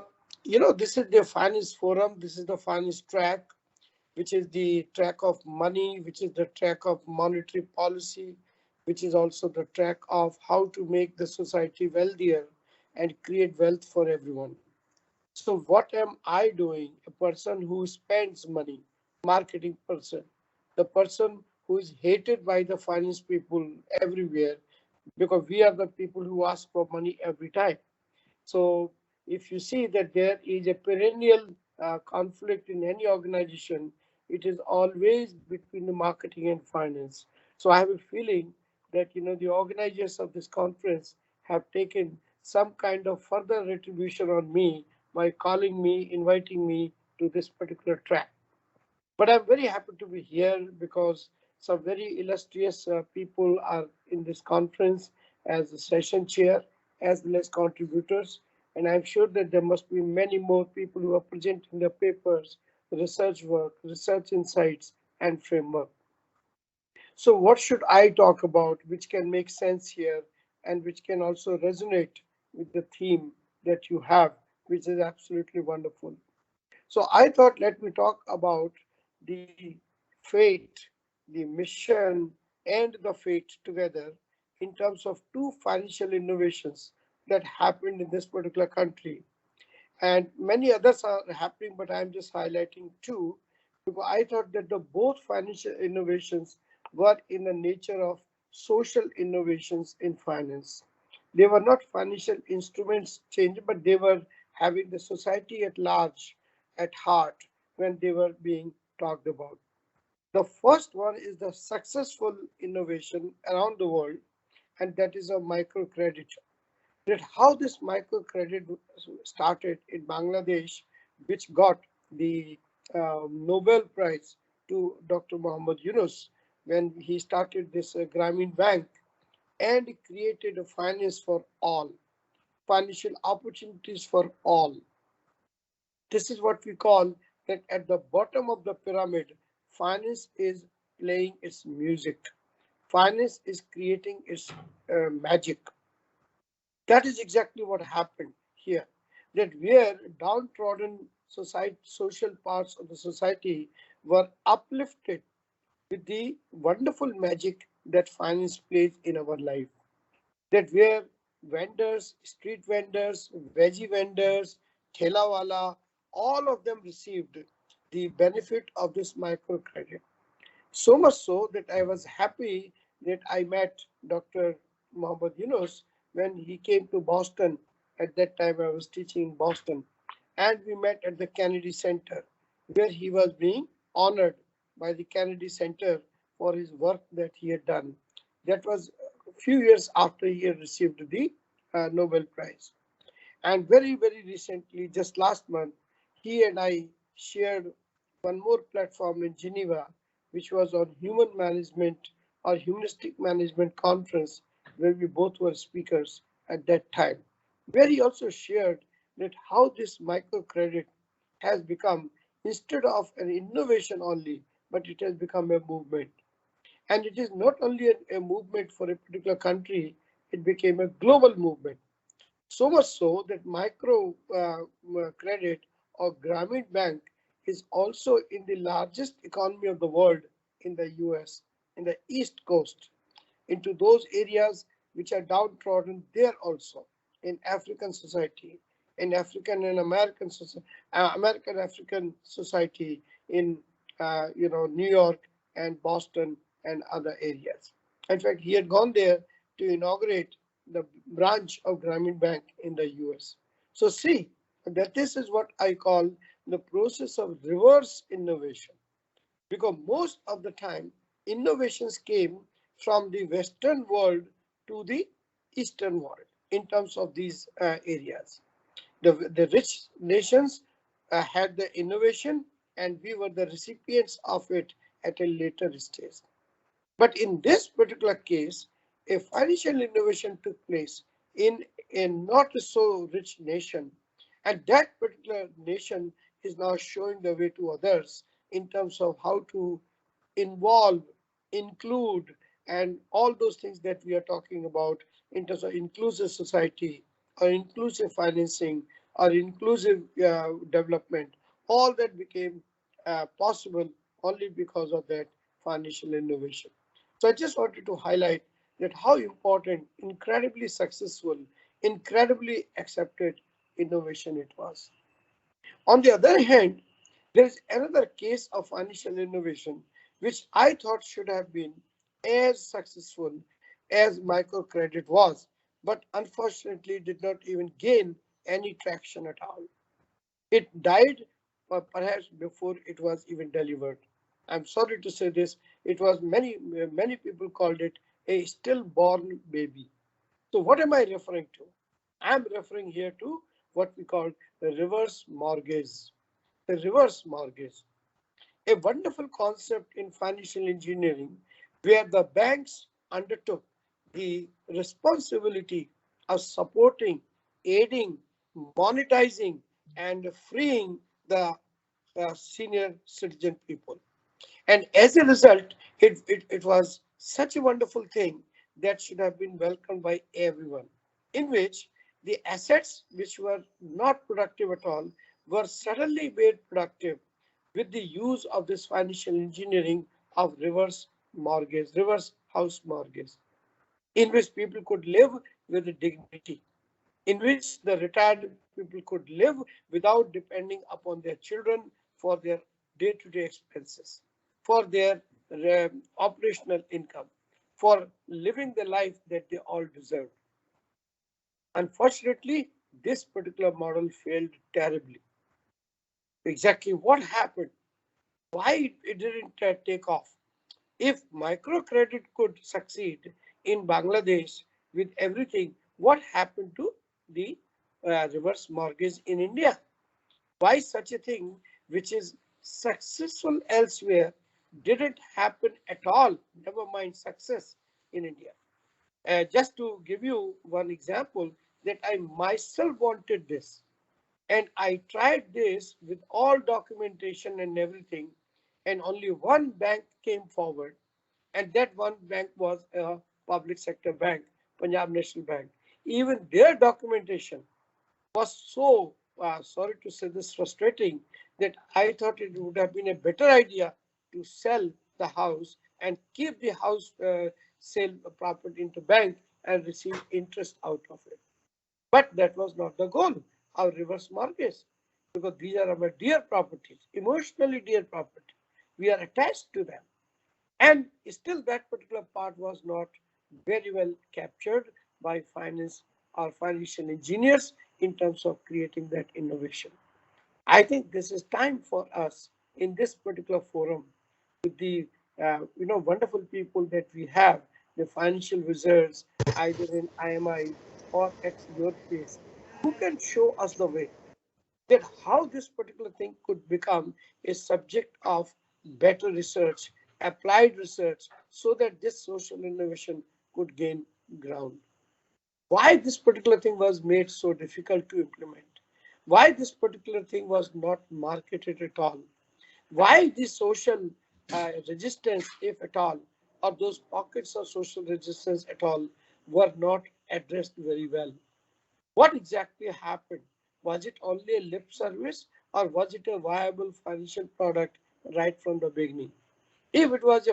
this is the finance forum. This is the finance track, which is the track of money, which is the track of monetary policy, which is also the track of how to make the society wealthier and create wealth for everyone. So what am I doing? A person who spends money, marketing person, the person who is hated by the finance people everywhere, because we are the people who ask for money every time. So if you see that there is a perennial conflict in any organization, it is always between the marketing and finance. So I have a feeling that the organizers of this conference have taken some kind of further retribution on me by calling me, inviting me to this particular track. But I'm very happy to be here because some very illustrious people are in this conference as a session chair as well as contributors. And I'm sure that there must be many more people who are presenting their papers, research work, research insights, and framework. So what should I talk about which can make sense here and which can also resonate with the theme that you have, which is absolutely wonderful. So I thought, let me talk about the fate, the mission, and the fate together in terms of two financial innovations that happened in this particular country. And many others are happening, but I'm just highlighting two because I thought that the both financial innovations were in the nature of social innovations in finance. They were not financial instruments change, but they were having the society at large at heart when they were being talked about. The first one is the successful innovation around the world, and that is a microcredit. That how this microcredit started in Bangladesh, which got the Nobel Prize to Dr. Muhammad Yunus when he started this Grameen Bank and created a finance for all, financial opportunities for all. This is what we call that at the bottom of the pyramid, finance is playing its music. Finance is creating its magic. That is exactly what happened here. That where downtrodden society, social parts of the society were uplifted with the wonderful magic that finance plays in our life. That where vendors, street vendors, veggie vendors, thelawala, all of them received the benefit of this microcredit. So much so that I was happy that I met Dr. Muhammad Yunus when he came to Boston. At that time, I was teaching in Boston, and we met at the Kennedy Center, where he was being honored by the Kennedy Center for his work that he had done. That was a few years after he had received the Nobel Prize. And very, very recently, just last month, he and I shared one more platform in Geneva, which was on human management or humanistic management conference, where we both were speakers at that time, where he also shared that how this microcredit has become, instead of an innovation only, but it has become a movement. And it is not only a movement for a particular country, it became a global movement. So much so that micro credit or Grameen Bank is also in the largest economy of the world in the US, in the East Coast, into those areas which are downtrodden there also, in African society, in African and American society, American African society, in New York and Boston and other areas. In fact, he had gone there to inaugurate the branch of Grameen Bank in the US. So see that this is what I call the process of reverse innovation, because most of the time innovations came from the Western world to the Eastern world in terms of these areas. The rich nations had the innovation and we were the recipients of it at a later stage. But in this particular case, a financial innovation took place in a not so rich nation, and that particular nation is now showing the way to others in terms of how to involve, include, and all those things that we are talking about in terms of inclusive society or inclusive financing or inclusive development. All that became possible only because of that financial innovation. So I just wanted to highlight that how important, incredibly successful, incredibly accepted innovation it was. On the other hand, there is another case of financial innovation which I thought should have been as successful as microcredit was, but unfortunately did not even gain any traction at all. It died perhaps before it was even delivered. I'm sorry to say this, it was many people called it a stillborn baby. So what am I referring to? I'm referring here to what we call the reverse mortgage. The reverse mortgage, a wonderful concept in financial engineering where the banks undertook the responsibility of supporting, aiding, monetizing, and freeing the senior citizen people. And as a result, it was such a wonderful thing that should have been welcomed by everyone, in which the assets which were not productive at all were suddenly made productive with the use of this financial engineering of reverse mortgage, reverse house mortgage, in which people could live with dignity, in which the retired people could live without depending upon their children for their day-to-day expenses, for their operational income, for living the life that they all deserve. Unfortunately, this particular model failed terribly. Exactly what happened? Why it didn't take off? If microcredit could succeed in Bangladesh with everything, what happened to the reverse mortgage in India? Why such a thing which is successful elsewhere didn't happen at all, never mind success in India? Just to give you one example, that I myself wanted this, and I tried this with all documentation and everything, and only one bank came forward, and that one bank was a public sector bank, Punjab National Bank. Even their documentation was so, sorry to say this, frustrating, that I thought it would have been a better idea to sell the house and keep the house sale property into bank and receive interest out of it. But that was not the goal, our reverse mortgage, because these are our dear properties, emotionally dear property. We are attached to them. And still that particular part was not very well captured by finance or financial engineers in terms of creating that innovation. I think this is time for us in this particular forum with the wonderful people that we have, the financial wizards, either in IMI or ex your place, who can show us the way that how this particular thing could become a subject of better research, applied research, so that this social innovation could gain ground. Why this particular thing was made so difficult to implement? Why this particular thing was not marketed at all? Why the social resistance, if at all, or those pockets of social resistance at all, were not addressed very well? What exactly happened? Was it only a lip service, or was it a viable financial product right from the beginning? If it was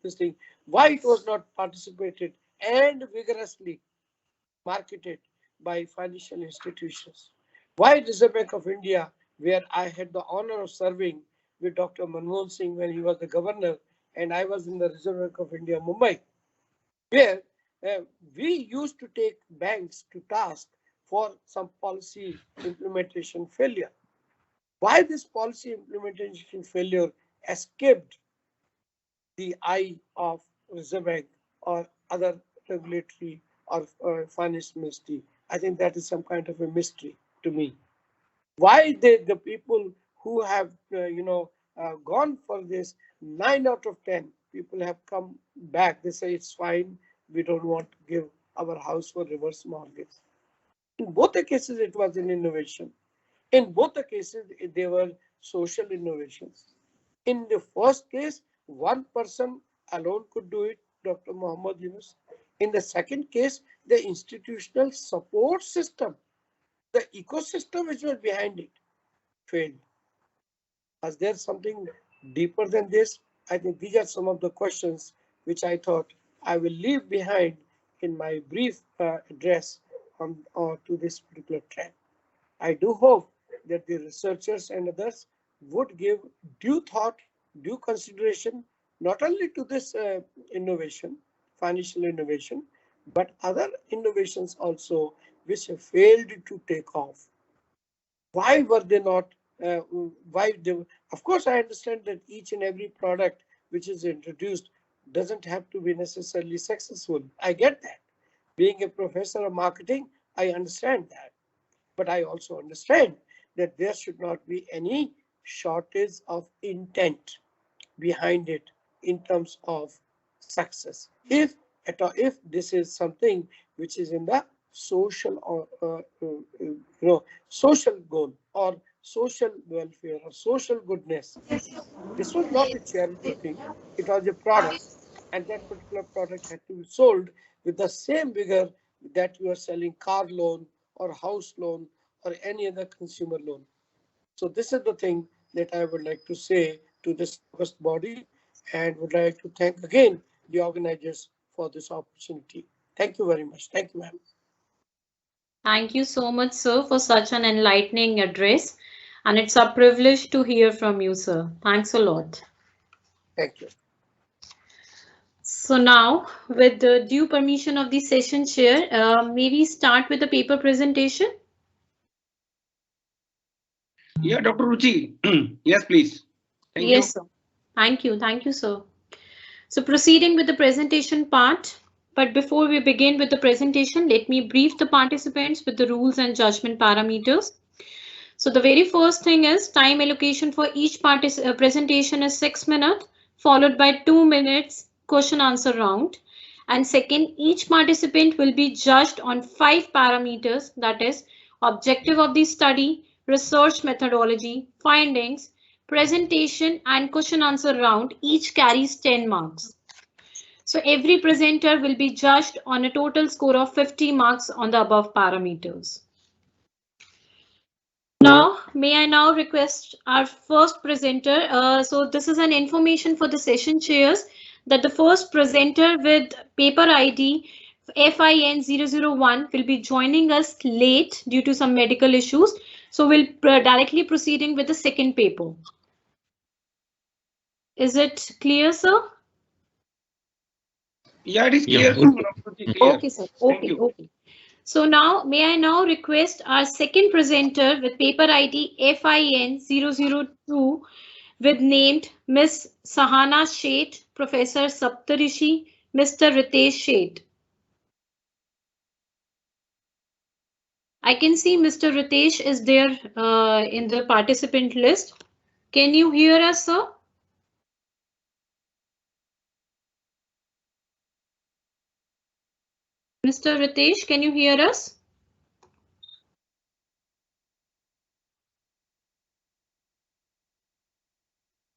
this thing, why it was not participated and vigorously marketed by financial institutions? Why Reserve Bank of India, where I had the honor of serving with Dr. Manmohan Singh when he was the governor, and I was in the Reserve Bank of India, Mumbai, where we used to take banks to task for some policy implementation failure. Why this policy implementation failure escaped the eye of Reserve Bank or other regulatory or finance ministry? I think that is some kind of a mystery to me. Why the people who have gone for this, 9 out of 10 people have come back. They say it's fine. We don't want to give our house for reverse mortgage. In both the cases, it was an innovation. In both the cases, they were social innovations. In the first case, one person alone could do it, Dr. Muhammad Yunus. In the second case, the institutional support system, the ecosystem which was behind it, failed. Was there something deeper than this? I think these are some of the questions which I thought I will leave behind in my brief address to this particular trend. I do hope that the researchers and others would give due thought, due consideration, not only to this innovation, financial innovation, but other innovations also which have failed to take off. Why were they not? Why they? Of course, I understand that each and every product which is introduced doesn't have to be necessarily successful. I get that. Being a professor of marketing, I understand that. But I also understand that there should not be any shortage of intent behind it in terms of success. If this is something which is in the social or social goal or social welfare or social goodness, this was not a charity thing. It was a product, and that particular product had to be sold with the same vigor that you are selling car loan or house loan or any other consumer loan. So this is the thing that I would like to say to this august body, and would like to thank again the organizers for this opportunity. Thank you very much. Thank you, ma'am. Thank you so much, sir, for such an enlightening address. And it's a privilege to hear from you, sir. Thanks a lot. Thank you. So now, with the due permission of the session chair, may we start with the paper presentation? Yeah, Dr. Ruchi. Yes, please. Thank you. Yes, sir. Thank you. Thank you, sir. So proceeding with the presentation part. But before we begin with the presentation, let me brief the participants with the rules and judgment parameters. So the very first thing is time allocation for each presentation is 6 minutes, followed by 2 minutes question answer round. And second, each participant will be judged on 5 parameters, that is objective of the study, research methodology, findings, presentation and question answer round. Each carries 10 marks. So every presenter will be judged on a total score of 50 marks on the above parameters. Now, may I now request our first presenter. So this is an information for the session chairs that the first presenter with paper ID FIN001 will be joining us late due to some medical issues. So we'll directly proceeding with the second paper. Is it clear, sir? Yeah, it is clear. Okay, sir. Okay, okay. So now, may I now request our second presenter with paper ID FIN002 with named Miss Sahana Sheth, Professor Saptarishi, Mr. Ritesh Sheth. I can see Mr. Ritesh is there in the participant list. Can you hear us, sir? Mr. Ritesh, can you hear us?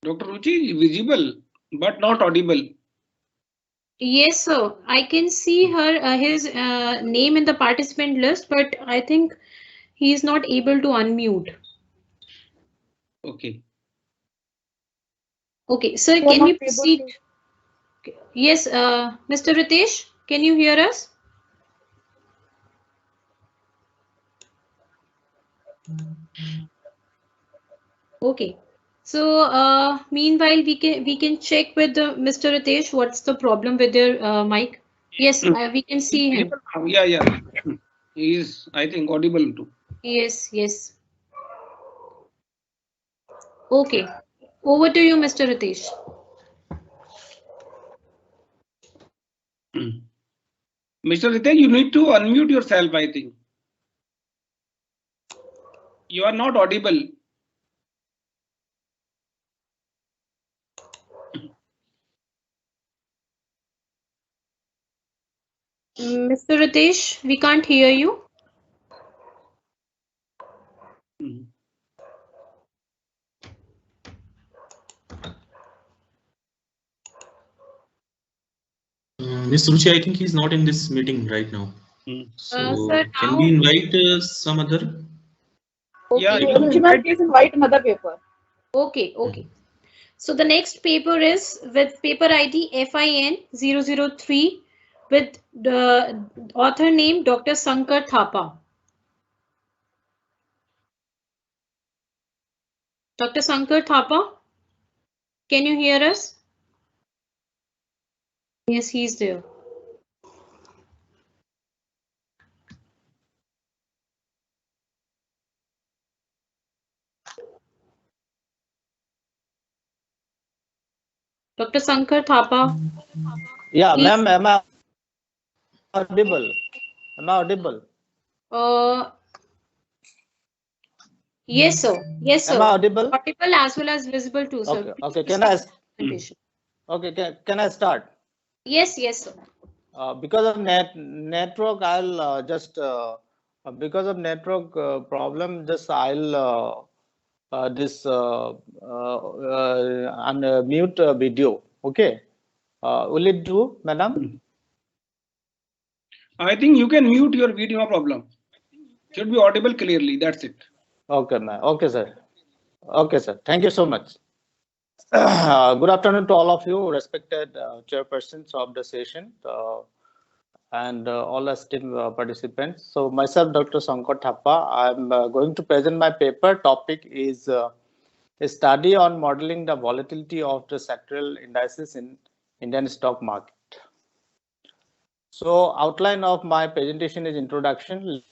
Dr. Ruchi, visible but not audible. Yes, sir. I can see his name in the participant list, but I think he is not able to unmute. Okay. Okay, sir, can we proceed? Yes, Mr. Ritesh, can you hear us? Okay. So meanwhile, we can check with Mr. Ritesh what's the problem with your mic. Yes, we can see him. Yeah, yeah. He is, I think, audible too. Yes, yes. Okay. Over to you, Mr. Ritesh. Mr. Ritesh, you need to unmute yourself, I think. You are not audible. Mr. Ritesh, we can't hear you. Miss Ruchi, I think he's not in this meeting right now. So Sir, can we invite some other? Okay. Yeah, Please invite another paper. Okay, okay. So the next paper is with paper ID FIN 003 with the author name Dr. Sankar Thapa. Dr. Sankar Thapa, can you hear us? Yes, he's there. Dr. Sankar Thapa. Yeah, ma'am, am I audible? Am I audible? Yes, sir. Yes, sir. Am I audible? Audible as well as visible too, sir. Okay, okay. Can I? Okay, can I start? Yes, yes, sir. Because of network, I'll just because of network problem, just I'll mute video. Okay, will it do, madam? I think you can mute your video, no problem. Should be audible clearly. That's it. Okay, ma'am. Okay, sir. Okay, sir. Thank you so much. Good afternoon to all of you, respected chairpersons of the session and all esteemed participants. So myself, Dr. Sankar Thapa, I'm going to present my paper. Topic is a study on modeling the volatility of the sectoral indices in Indian stock market. So outline of my presentation is introduction,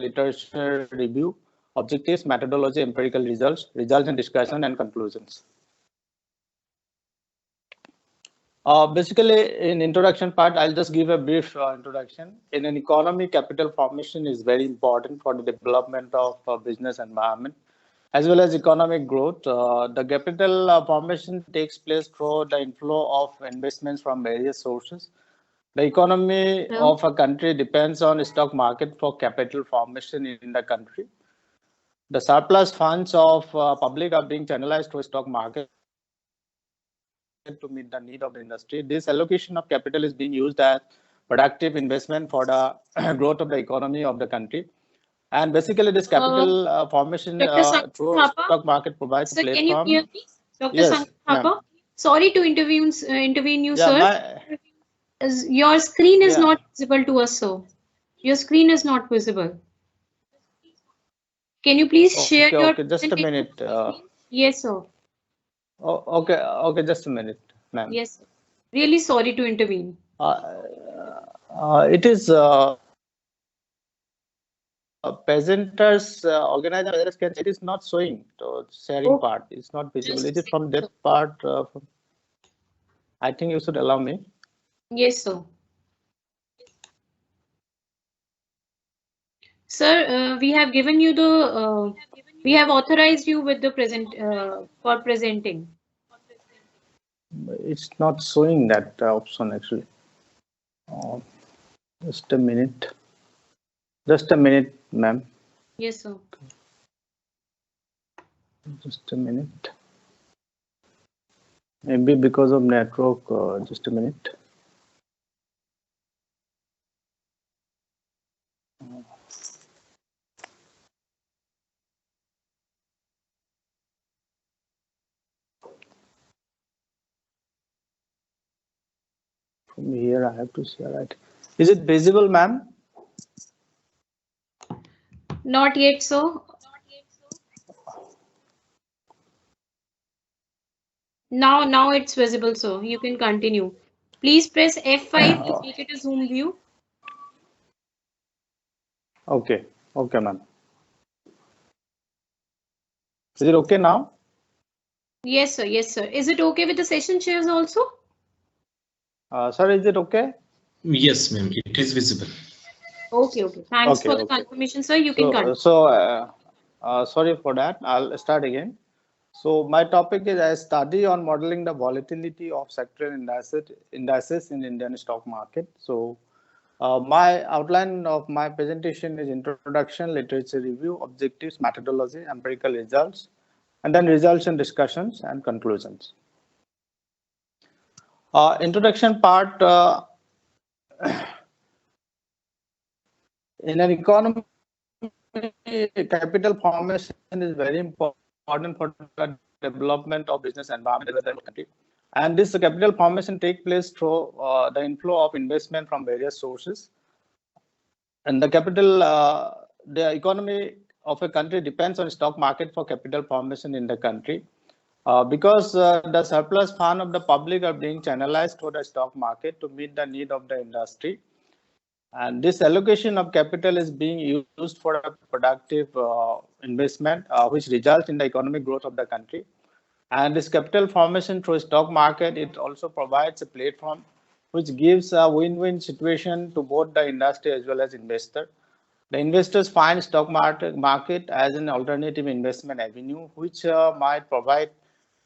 literature review, objectives, methodology, empirical results and discussion and conclusions. Basically, in introduction part, I'll just give a brief introduction. In an economy, capital formation is very important for the development of business environment as well as economic growth. The capital formation takes place through the inflow of investments from various sources. The economy of a country depends on stock market for capital formation in the country. The surplus funds of public are being channelized to stock market to meet the need of the industry. This allocation of capital is being used as productive investment for the growth of the economy of the country. And basically this capital formation through stock market provides a platform. Can you hear me? Dr. Sankar Thapa? Sorry to intervene you, sir. Your screen is not visible to us, sir. Your screen is not visible. Can you please share your... Okay, just a minute. Yes, sir. Oh, okay, just a minute, ma'am. Yes, really sorry to intervene. It is presenters organizer can it is not showing the sharing part. It's not visible. It is from that part. I think you should allow me. Yes, sir. Sir, we have given you the, we have authorized you with the for presenting. It's not showing that option actually. Just a minute. Just a minute, ma'am. Yes, sir. Just a minute. Maybe because of network. Just a minute. From here, I have to share, right? Is it visible, ma'am? Not yet, sir. Now it's visible, sir. You can continue. Please press F5 to make it a zoom view. Okay. Okay, ma'am. Is it okay now? Yes, sir. Yes, sir. Is it okay with the session shares also? Sir, is it okay? Yes, ma'am. It is visible. Okay. Okay. Thanks for the confirmation, sir. You can continue. Sorry for that. I'll start again. So my topic is a study on modeling the volatility of sectoral indices in Indian stock market. So my outline of my presentation is introduction, literature review, objectives, methodology, empirical results, and then results and discussions and conclusions. Introduction part. In an economy, capital formation is very important for the development of business environment in the country. And this capital formation takes place through the inflow of investment from various sources. And the capital, the economy of a country depends on stock market for capital formation in the country. Because the surplus fund of the public are being channelized to the stock market to meet the need of the industry. And this allocation of capital is being used for a productive investment, which results in the economic growth of the country. And this capital formation through stock market, it also provides a platform which gives a win-win situation to both the industry as well as investor. The investors find stock market as an alternative investment avenue, which might provide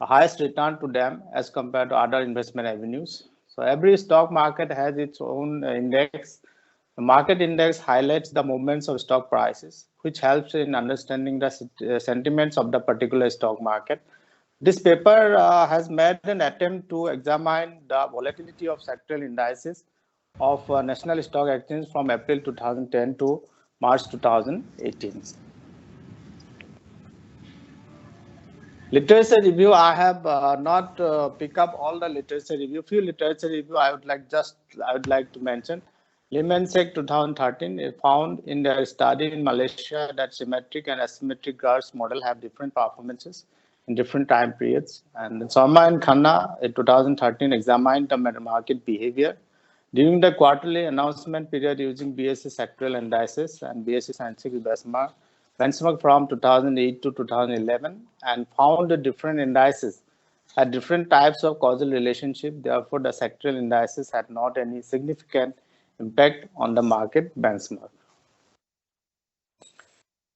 a highest return to them as compared to other investment avenues. So every stock market has its own index. The market index highlights the movements of stock prices, which helps in understanding the sentiments of the particular stock market. This paper has made an attempt to examine the volatility of sectoral indices of National Stock Exchange from April 2010 to March 2018. Literature review, I have not picked up all the literature review. Few literature review I would like to mention. Lemensek 2013 found in their study in Malaysia that symmetric and asymmetric GIBS model have different performances in different time periods. And Sharma and Khanna in 2013 examined the market behavior during the quarterly announcement period using BSE sectoral indices and BSE scientific benchmark from 2008 to 2011 and found the different indices had different types of causal relationship. Therefore, the sectoral indices had not any significant impact on the market benchmark.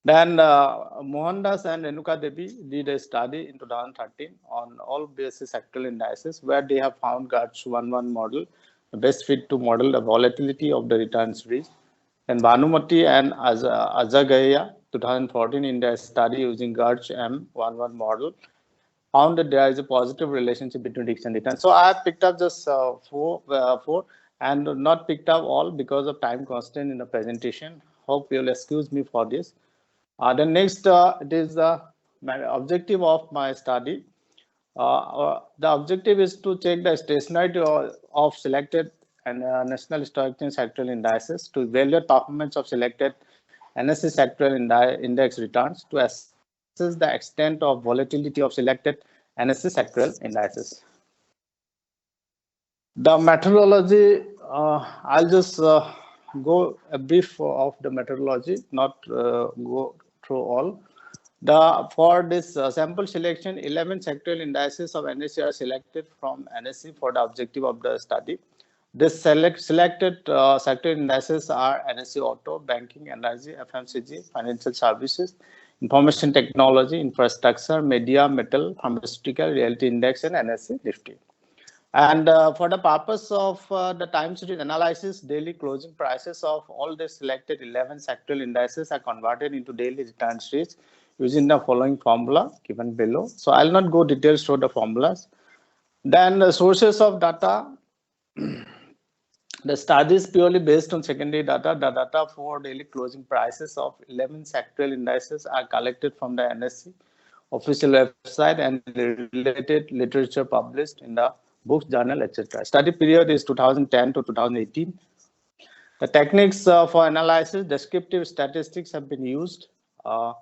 Then Mohandas and Renuka Devi did a study in 2013 on all BSE sectoral indices where they have found GIBS-11 model the best fit to model the volatility of the return series. And Bhanumati and Azagaya 2014 in their study using GIBS-M11 model found that there is a positive relationship between risk and return. So I have picked up just four and not picked up all because of time constraint in the presentation. Hope you'll excuse me for this. The next, it is the objective of my study. The objective is to check the stationarity of selected and National Stock Exchange sectoral indices to evaluate performance of selected NSE sectoral index returns to assess the extent of volatility of selected NSE sectoral indices. The methodology, I'll just go a brief of the methodology, not go through all. For this sample selection, 11 sectoral indices of NSE are selected from NSE for the objective of the study. This selected sector indices are NSE Auto, Banking, Energy, FMCG, Financial Services, Information Technology, Infrastructure, Media, Metal, Pharmaceutical, Realty Index, and NSE Nifty. And for the purpose of the time series analysis, daily closing prices of all the selected 11 sectoral indices are converted into daily return sheets using the following formula given below. So I'll not go details through the formulas. Then the sources of data. The study is purely based on secondary data. The data for daily closing prices of 11 sectoral indices are collected from the NSE official website and related literature published in the books, journal, etc. Study period is 2010 to 2018. The techniques for analysis, descriptive statistics have been used. A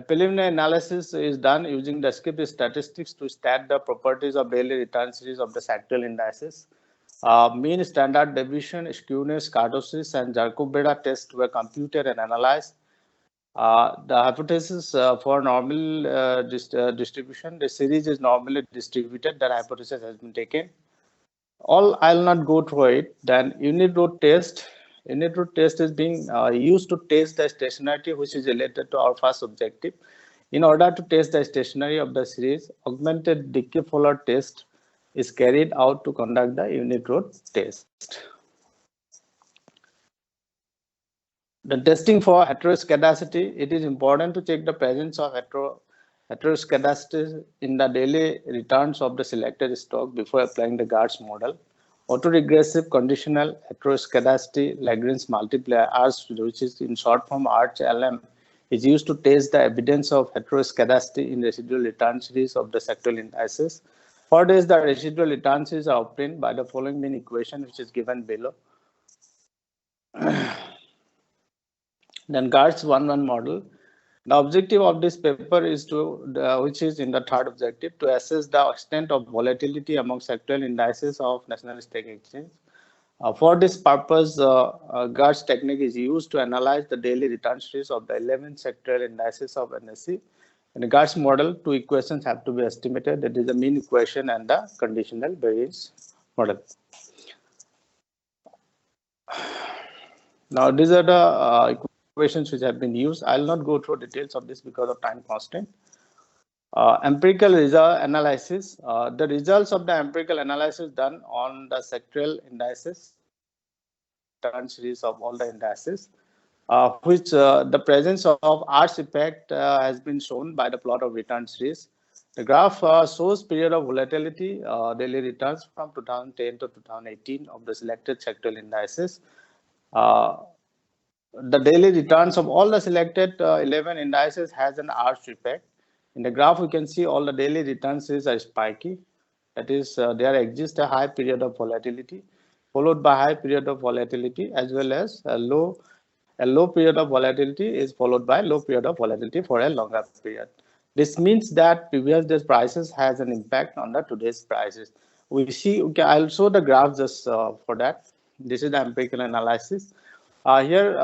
preliminary analysis is done using descriptive statistics to stat the properties of daily return series of the sectoral indices. Mean, standard deviation, skewness, kurtosis, and Jacob-Beda tests were computed and analyzed. The hypothesis for normal distribution, the series is normally distributed. That hypothesis has been taken. I'll not go through it. Then unit root test. Unit root test is being used to test the stationarity, which is related to our first objective. In order to test the stationarity of the series, augmented Dickey-Fowler test is carried out to conduct the unit root test. The testing for heteroscedasticity, it is important to check the presence of heteroscedasticity in the daily returns of the selected stock before applying the GIBS model. Autoregressive conditional heteroscedasticity Lagrange multiplier, which is in short form ARCH-LM, is used to test the evidence of heteroscedasticity in residual return series of the sectoral indices. For this, the residual return series are obtained by the following main equation, which is given below. Then GIBS 1-1 model. The objective of this paper is to, which is in the third objective, to assess the extent of volatility among sectoral indices of National Stock Exchange. For this purpose, GIBS technique is used to analyze the daily return series of the 11 sectoral indices of NSE. In the GIBS model, two equations have to be estimated. That is the mean equation and the conditional variance model. Now, these are the equations which have been used. I'll not go through details of this because of time constraint. Empirical result analysis. The results of the empirical analysis done on the sectoral indices, return series of all the indices, which the presence of arch effect has been shown by the plot of return series. The graph shows period of volatility, daily returns from 2010 to 2018 of the selected sectoral indices. The daily returns of all the selected 11 indices has an arch effect. In the graph, we can see all the daily return series are spiky. That is, there exists a high period of volatility, followed by high period of volatility, as well as a low period of volatility is followed by low period of volatility for a longer period. This means that previous day's prices has an impact on the today's prices. We see, okay, I'll show the graph just for that. This is the empirical analysis. Here,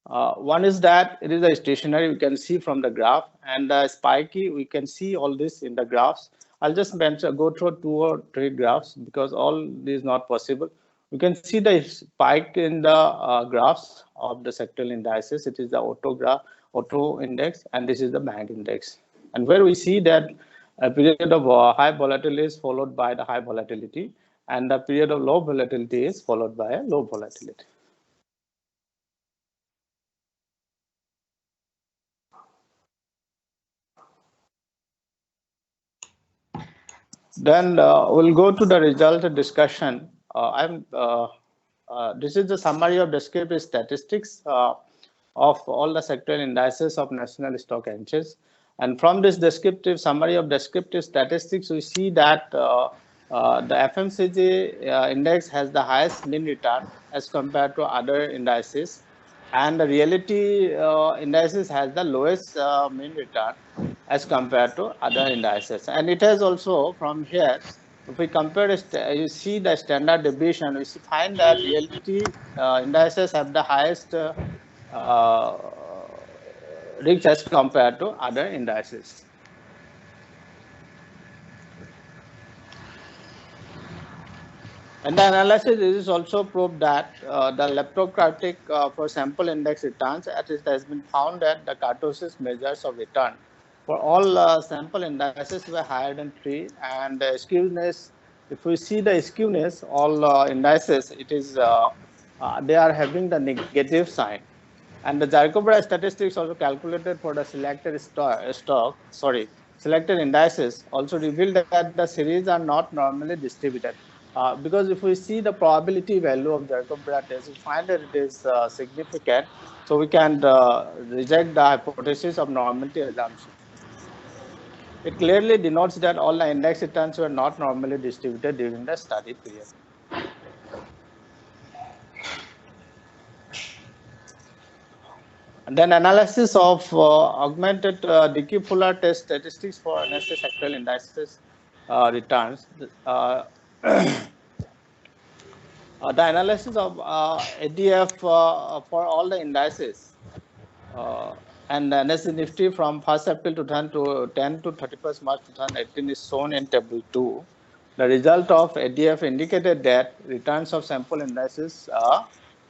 one is that it is a stationary, we can see from the graph, and spiky, we can see all this in the graphs. I'll just go through 2 or 3 graphs because all this is not possible. You can see the spike in the graphs of the sectoral indices. It is the auto index, and this is the bank index. And where we see that a period of high volatility is followed by the high volatility, and the period of low volatility is followed by a low volatility. Then we'll go to the result discussion. This is the summary of descriptive statistics of all the sectoral indices of National Stock Exchange. And from this descriptive summary of descriptive statistics, we see that the FMCG index has the highest mean return as compared to other indices, and the reality indices has the lowest mean return as compared to other indices. And it has also, from here, if we compare, you see the standard deviation, we find that reality indices have the highest risk as compared to other indices. And the analysis is also proved that the leptocratic for sample index returns, it has been found that the kurtosis measures of return for all sample indices were higher than 3, and the skewness, if we see the skewness, all indices, it is they are having the negative sign. And the Jacobi statistics also calculated for the selected selected indices also revealed that the series are not normally distributed. Because if we see the probability value of Jacobi test, we find that it is significant. So we can reject the hypothesis of normality assumption. It clearly denotes that all the index returns were not normally distributed during the study period. And then analysis of augmented Dickey-Fuller test statistics for NSA sectoral indices returns. The analysis of ADF for all the indices and NSE Nifty from 1st April 2010 to 31st March 2018 is shown in table 2. The result of ADF indicated that returns of sample indices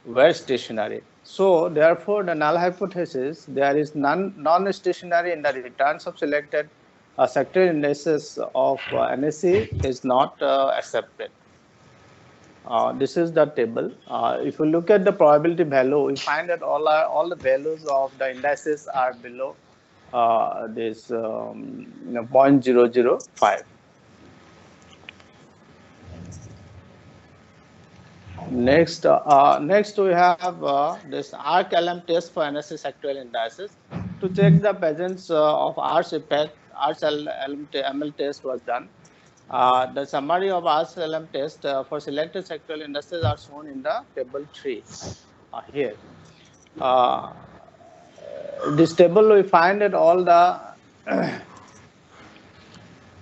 were stationary. So, therefore, the null hypothesis, there is non-stationary in the returns of selected sector indices of NSE is not accepted. This is the table. If you look at the probability value, we find that all the values of the indices are below this 0.005. Next, next we have this ARC-LM test for NSE sectoral indices. To check the presence of ARC's effect, ARC-LM test was done. The summary of ARC-LM test for selected sectoral indices are shown in the table 3 here. This table we find that all the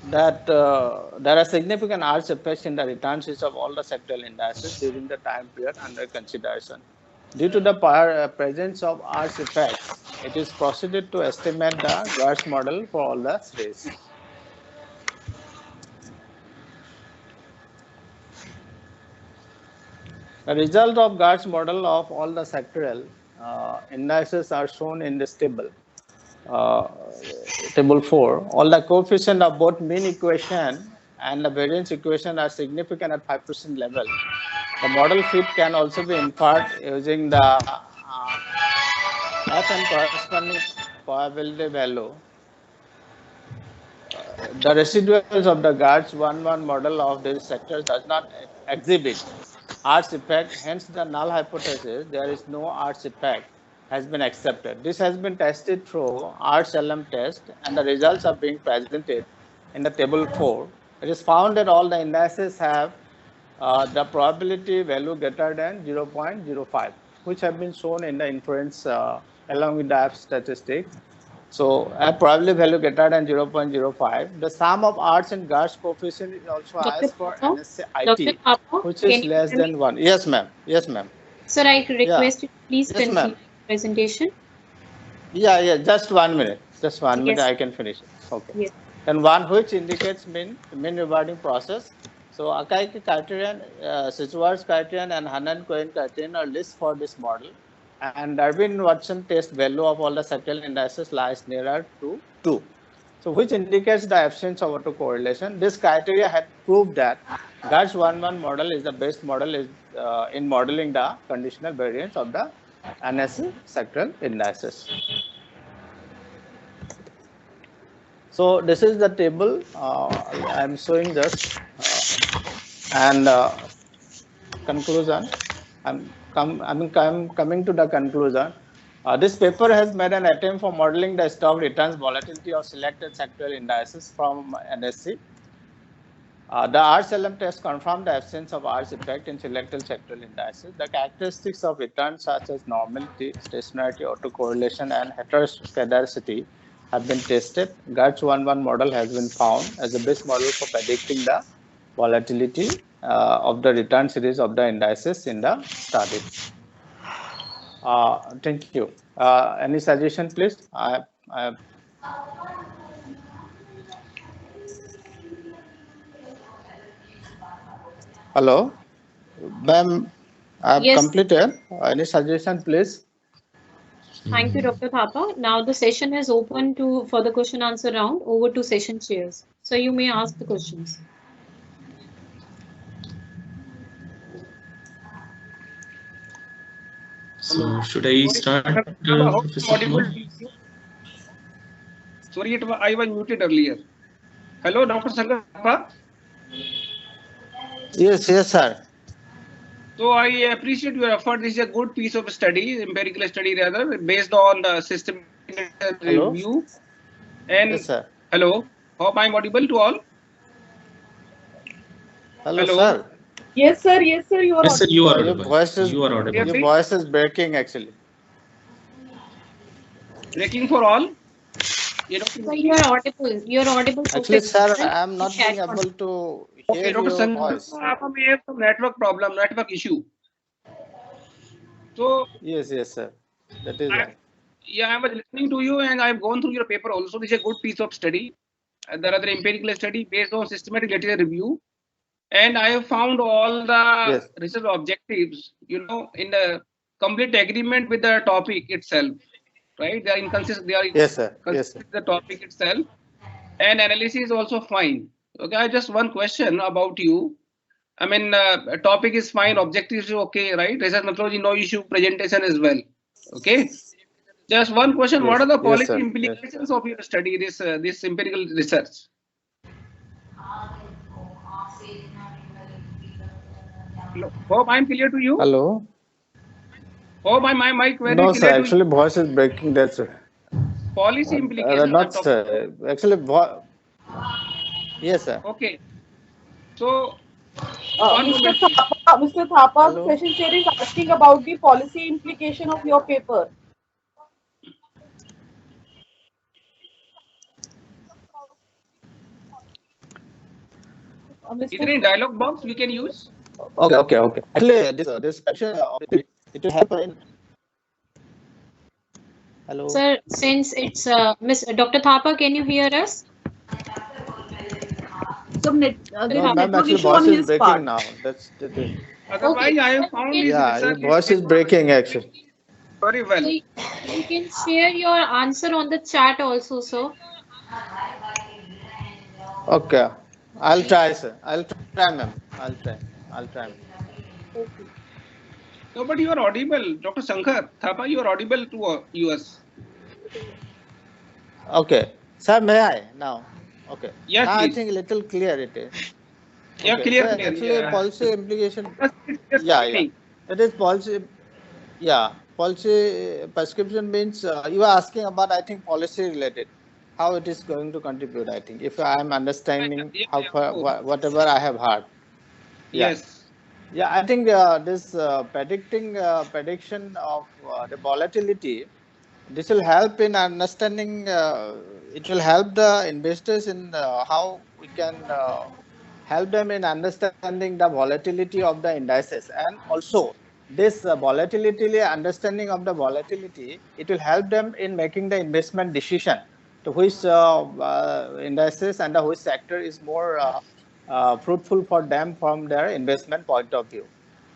that there are significant arch effects in the returns of all the sectoral indices during the time period under consideration. Due to the presence of arch effects, it is proceeded to estimate the GIBS model for all the series. The result of GIBS model of all the sectoral indices are shown in this table. Table 4, all the coefficient of both mean equation and the variance equation are significant at 5% level. The model fit can also be inferred using the F and corresponding probability value. The residuals of the GIBS 1-1 model of these sectors does not exhibit arch effect, hence the null hypothesis, there is no arch effect, has been accepted. This has been tested through ARC-LM test and the results are being presented in the table 4. It is found that all the indices have the probability value greater than 0.05, which have been shown in the inference along with the F statistic. So, a probability value greater than 0.05. The sum of arts and GIBS coefficient is also asked for NSA-IT, which is less than 1. Yes, ma'am. Yes, ma'am. Sir, I request you please continue the presentation. Yeah. Just 1 minute. Just 1 minute. I can finish it. Okay. Yes. And one which indicates mean rewarding process. So, Akaike criterion, Schwarz criterion, and Hanan-Cohen criterion are lists for this model. And Darwin-Watson test value of all the sectoral indices lies nearer to 2. So, which indicates the absence of autocorrelation. This criteria had proved that GIBS 1-1 model is the best model in modeling the conditional variance of the NSE sectoral indices. So, this is the table I am showing this and conclusion. I'm coming to the conclusion. This paper has made an attempt for modeling the stock returns volatility of selected sectoral indices from NSE. The ARC-LM test confirmed the absence of arch effect in selected sectoral indices. The characteristics of returns such as normality, stationarity, autocorrelation, and heteroscedasticity have been tested. GIBS 1-1 model has been found as the best model for predicting the volatility of the return series of the indices in the study. Thank you. Any suggestion, please? Hello? Ma'am, I have Yes. completed. Any suggestion, please? Thank you, Dr. Thapa. Now the session is open to for the question answer round. Over to session chairs. So you may ask the questions. So should I start, Professor Kumar? Sorry, I was muted earlier. Hello, Dr. Sandeep. Yes, sir. So I appreciate your effort. This is a good piece of study, empirical study rather, based on the systematic review. And yes, sir. Hello, hope I'm audible to all. Hello, sir. Yes, sir. Yes, sir. You are Yes, sir, you are Your audible. voice is, You are audible. your voice is breaking actually. Breaking for all. So you are audible. You are audible. Actually, sir, perfectly. I am not being able to hear Okay, Dr. your voice. Sandeep, may have some network problem, network issue. So Yes, sir. That is right. Yeah, I was listening to you and I've gone through your paper also. This is a good piece of study. There are the empirical study based on systematic literature review. And I have found all the research objectives, in the complete agreement with the topic itself, right? They are inconsistent. They are consistent with the topic itself. And analysis is also fine. Okay, I just one question about you. I mean, topic is fine, objectives is okay, right? Research methodology, no issue, presentation as well. Okay. Just one question: what are the policy implications of your study, this empirical research? Hello. Hope I'm clear to you. Hello. Hope my query No, clear sir. to Actually, voice is breaking. That's policy implications. not sir. Actually, yes, sir. Okay. So, Mr. Thapa, the session chair is asking about the policy implication of your paper. Is there any dialog box we can use? Okay. Actually, this section it will happen. Hello. Sir, since it's Miss Dr. Thapa, can you hear us? Some network issue on his part. Now. That's the thing. Otherwise, I have found his your voice is breaking actually. Very well. So you can share your answer on the chat also, sir. Okay. I'll try, sir. I'll try, ma'am. I'll try. Okay. No, but you are audible, Dr. Shankar Thapa. You are audible to us. Okay, sir. May I now? Okay. Yes, now please. I think a little clear it is. Yeah, okay. clear. So clear. Actually, policy implication. Yeah. It is policy. Yeah, policy prescription means you are asking about. I think policy related. How it is going to contribute, I think, if I am understanding whatever I have heard. Yes. Yeah, I think this prediction of the volatility, this will help in understanding, it will help the investors in how we can help them in understanding the volatility of the indices. And also this volatility, understanding of the volatility, it will help them in making the investment decision to which indices and which sector is more fruitful for them from their investment point of view.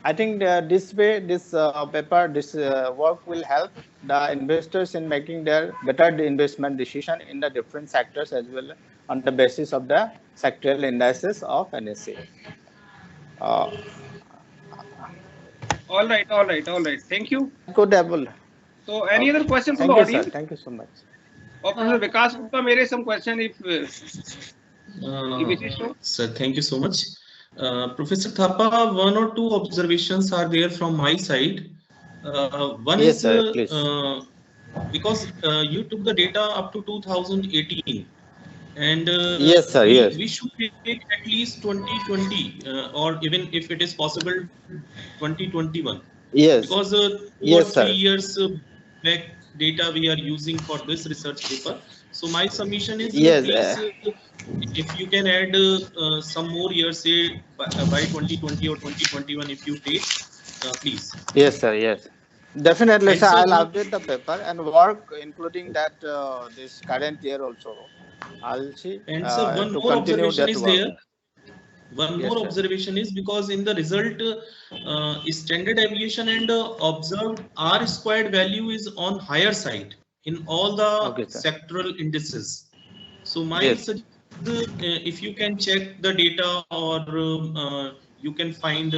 I think this way, this paper, this work will help the investors in making their better investment decision in the different sectors as well on the basis of the sectoral indices of NSE. All right. Thank you. Good able. So, any other questions from the audience? Sir. Thank you so much. Professor Vikas Gupa-Professor, some question if Sir, thank you so much. Professor Thapa, one or two observations are there from my side. One yes, is sir, because you took the data up to 2018, and yes, sir, we should take at least 2020 or even if it is possible 2021. Yes. Because 2 or 3 years back data we are using for this research paper. So my submission is please, if you can add some more years, say by 2020 or 2021, if you take, please. Yes, sir. Yes, definitely, and sir. I'll update the paper and work, including that this current year also. I'll see. And sir, one more observation is there. one more observation is because in the result, standard deviation and observed R squared value is on higher side in all the sectoral indices. So my suggestion is, if you can check the data or you can find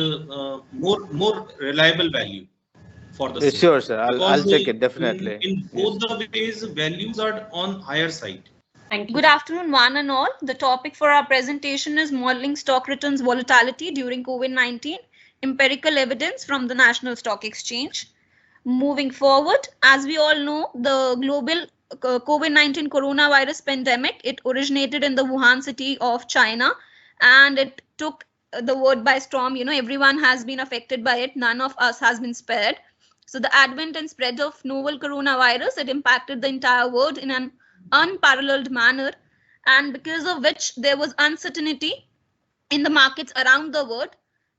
more reliable value for the same. Sure, sir. I'll check it definitely. In both the ways, values are on higher side. Good afternoon, one and all. The topic for our presentation is modeling stock returns volatility during COVID-19, empirical evidence from the National Stock Exchange. Moving forward, as we all know, the global COVID-19 coronavirus pandemic, it originated in the Wuhan city of China, and it took the world by storm. You know, everyone has been affected by it. None of us has been spared. So the advent and spread of novel coronavirus, it impacted the entire world in an unparalleled manner, and because of which there was uncertainty in the markets around the world,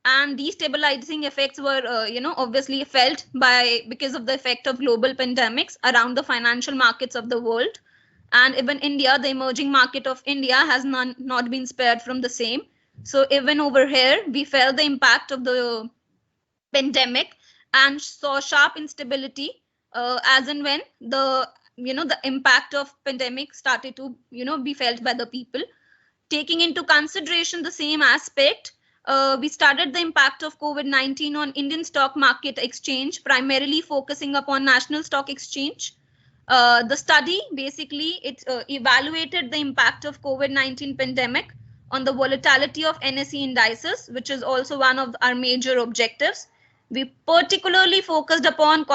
and destabilizing effects were obviously felt because of the effect of global pandemics around the financial markets of the world. And even India, the emerging market of India, has not been spared from the same. So even over here we felt the impact of the pandemic and saw sharp instability as and when the impact of pandemic started to be felt by the people. Taking into consideration the same aspect, we started the impact of COVID-19 on Indian stock market exchange, primarily focusing upon National Stock Exchange. The study basically evaluated the impact of COVID-19 pandemic on the volatility of NSE indices, which is also one of our major objectives. We particularly focused upon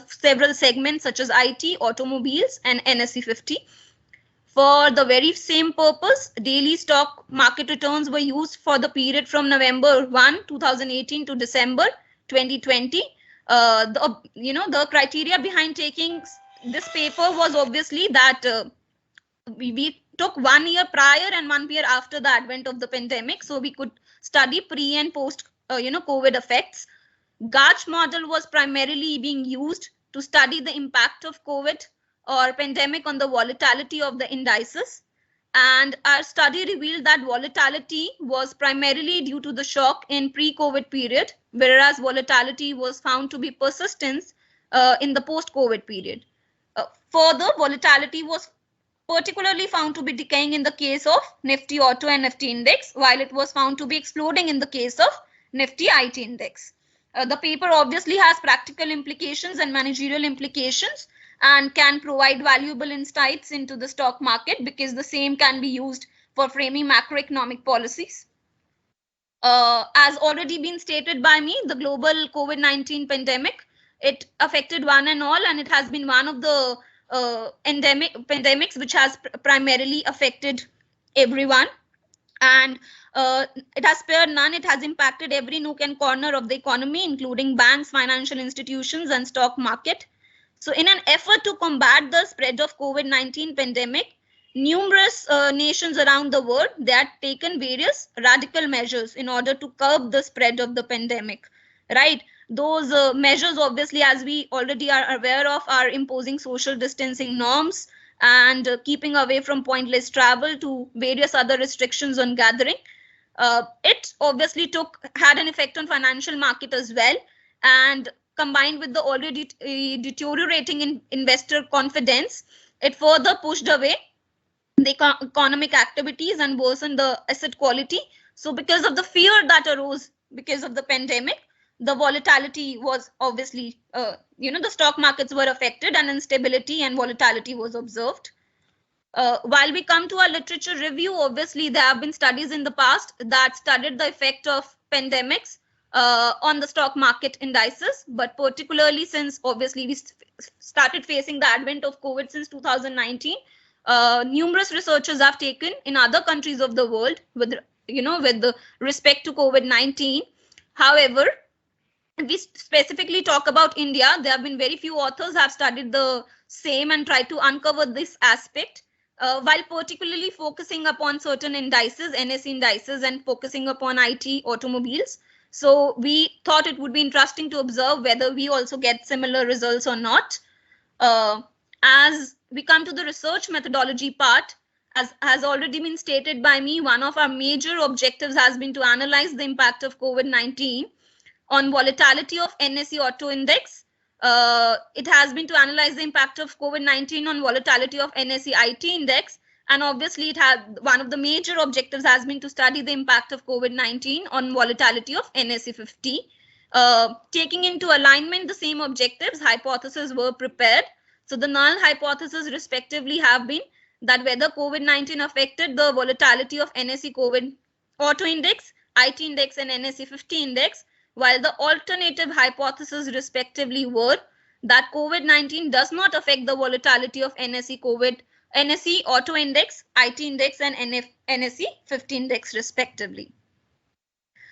several segments such as IT, automobiles, and NSE 50. For the very same purpose, daily stock market returns were used for the period from November 1, 2018 to December 2020. The criteria behind taking this paper was obviously that we took 1 year prior and 1 year after the advent of the pandemic, so we could study pre and post COVID effects. GACH model was primarily being used to study the impact of COVID or pandemic on the volatility of the indices. And our study revealed that volatility was primarily due to the shock in pre-COVID period, whereas volatility was found to be persistent in the post-COVID period. Further, volatility was particularly found to be decaying in the case of Nifty Auto and Nifty Index, while it was found to be exploding in the case of Nifty IT Index. The paper obviously has practical implications and managerial implications and can provide valuable insights into the stock market because the same can be used for framing macroeconomic policies. As already been stated by me, the global COVID-19 pandemic, it affected one and all, and it has been one of the pandemics which has primarily affected everyone. And it has spared none. It has impacted every nook and corner of the economy, including banks, financial institutions, and stock market. So in an effort to combat the spread of COVID-19 pandemic, numerous nations around the world, they had taken various radical measures in order to curb the spread of the pandemic, right? Those measures, obviously, as we already are aware of, are imposing social distancing norms and keeping away from pointless travel to various other restrictions on gathering. It obviously had an effect on financial market as well, and combined with the already deteriorating investor confidence, it further pushed away the economic activities and worsened the asset quality. So because of the fear that arose because of the pandemic, the volatility was obviously, the stock markets were affected and instability and volatility was observed. While we come to our literature review, obviously there have been studies in the past that studied the effect of pandemics on the stock market indices, but particularly since obviously we started facing the advent of COVID since 2019, numerous researchers have taken in other countries of the world with respect to COVID-19. However, we specifically talk about India. There have been very few authors have studied the same and tried to uncover this aspect, while particularly focusing upon certain indices, NSE indices, and focusing upon IT, automobiles. So we thought it would be interesting to observe whether we also get similar results or not. As we come to the research methodology part, as has already been stated by me, one of our major objectives has been to analyze the impact of COVID-19 on volatility of NSE auto index. It has been to analyze the impact of COVID-19 on volatility of NSE IT index. And obviously, it had one of the major objectives has been to study the impact of COVID-19 on volatility of NSE 50. Taking into alignment the same objectives, hypotheses were prepared. So the null hypotheses respectively have been that whether COVID-19 affected the volatility of NSE COVID auto index, IT index, and NSE 50 index, while the alternative hypotheses respectively were that COVID-19 does not affect the volatility of NSE auto index, IT index, and NSE 50 index respectively.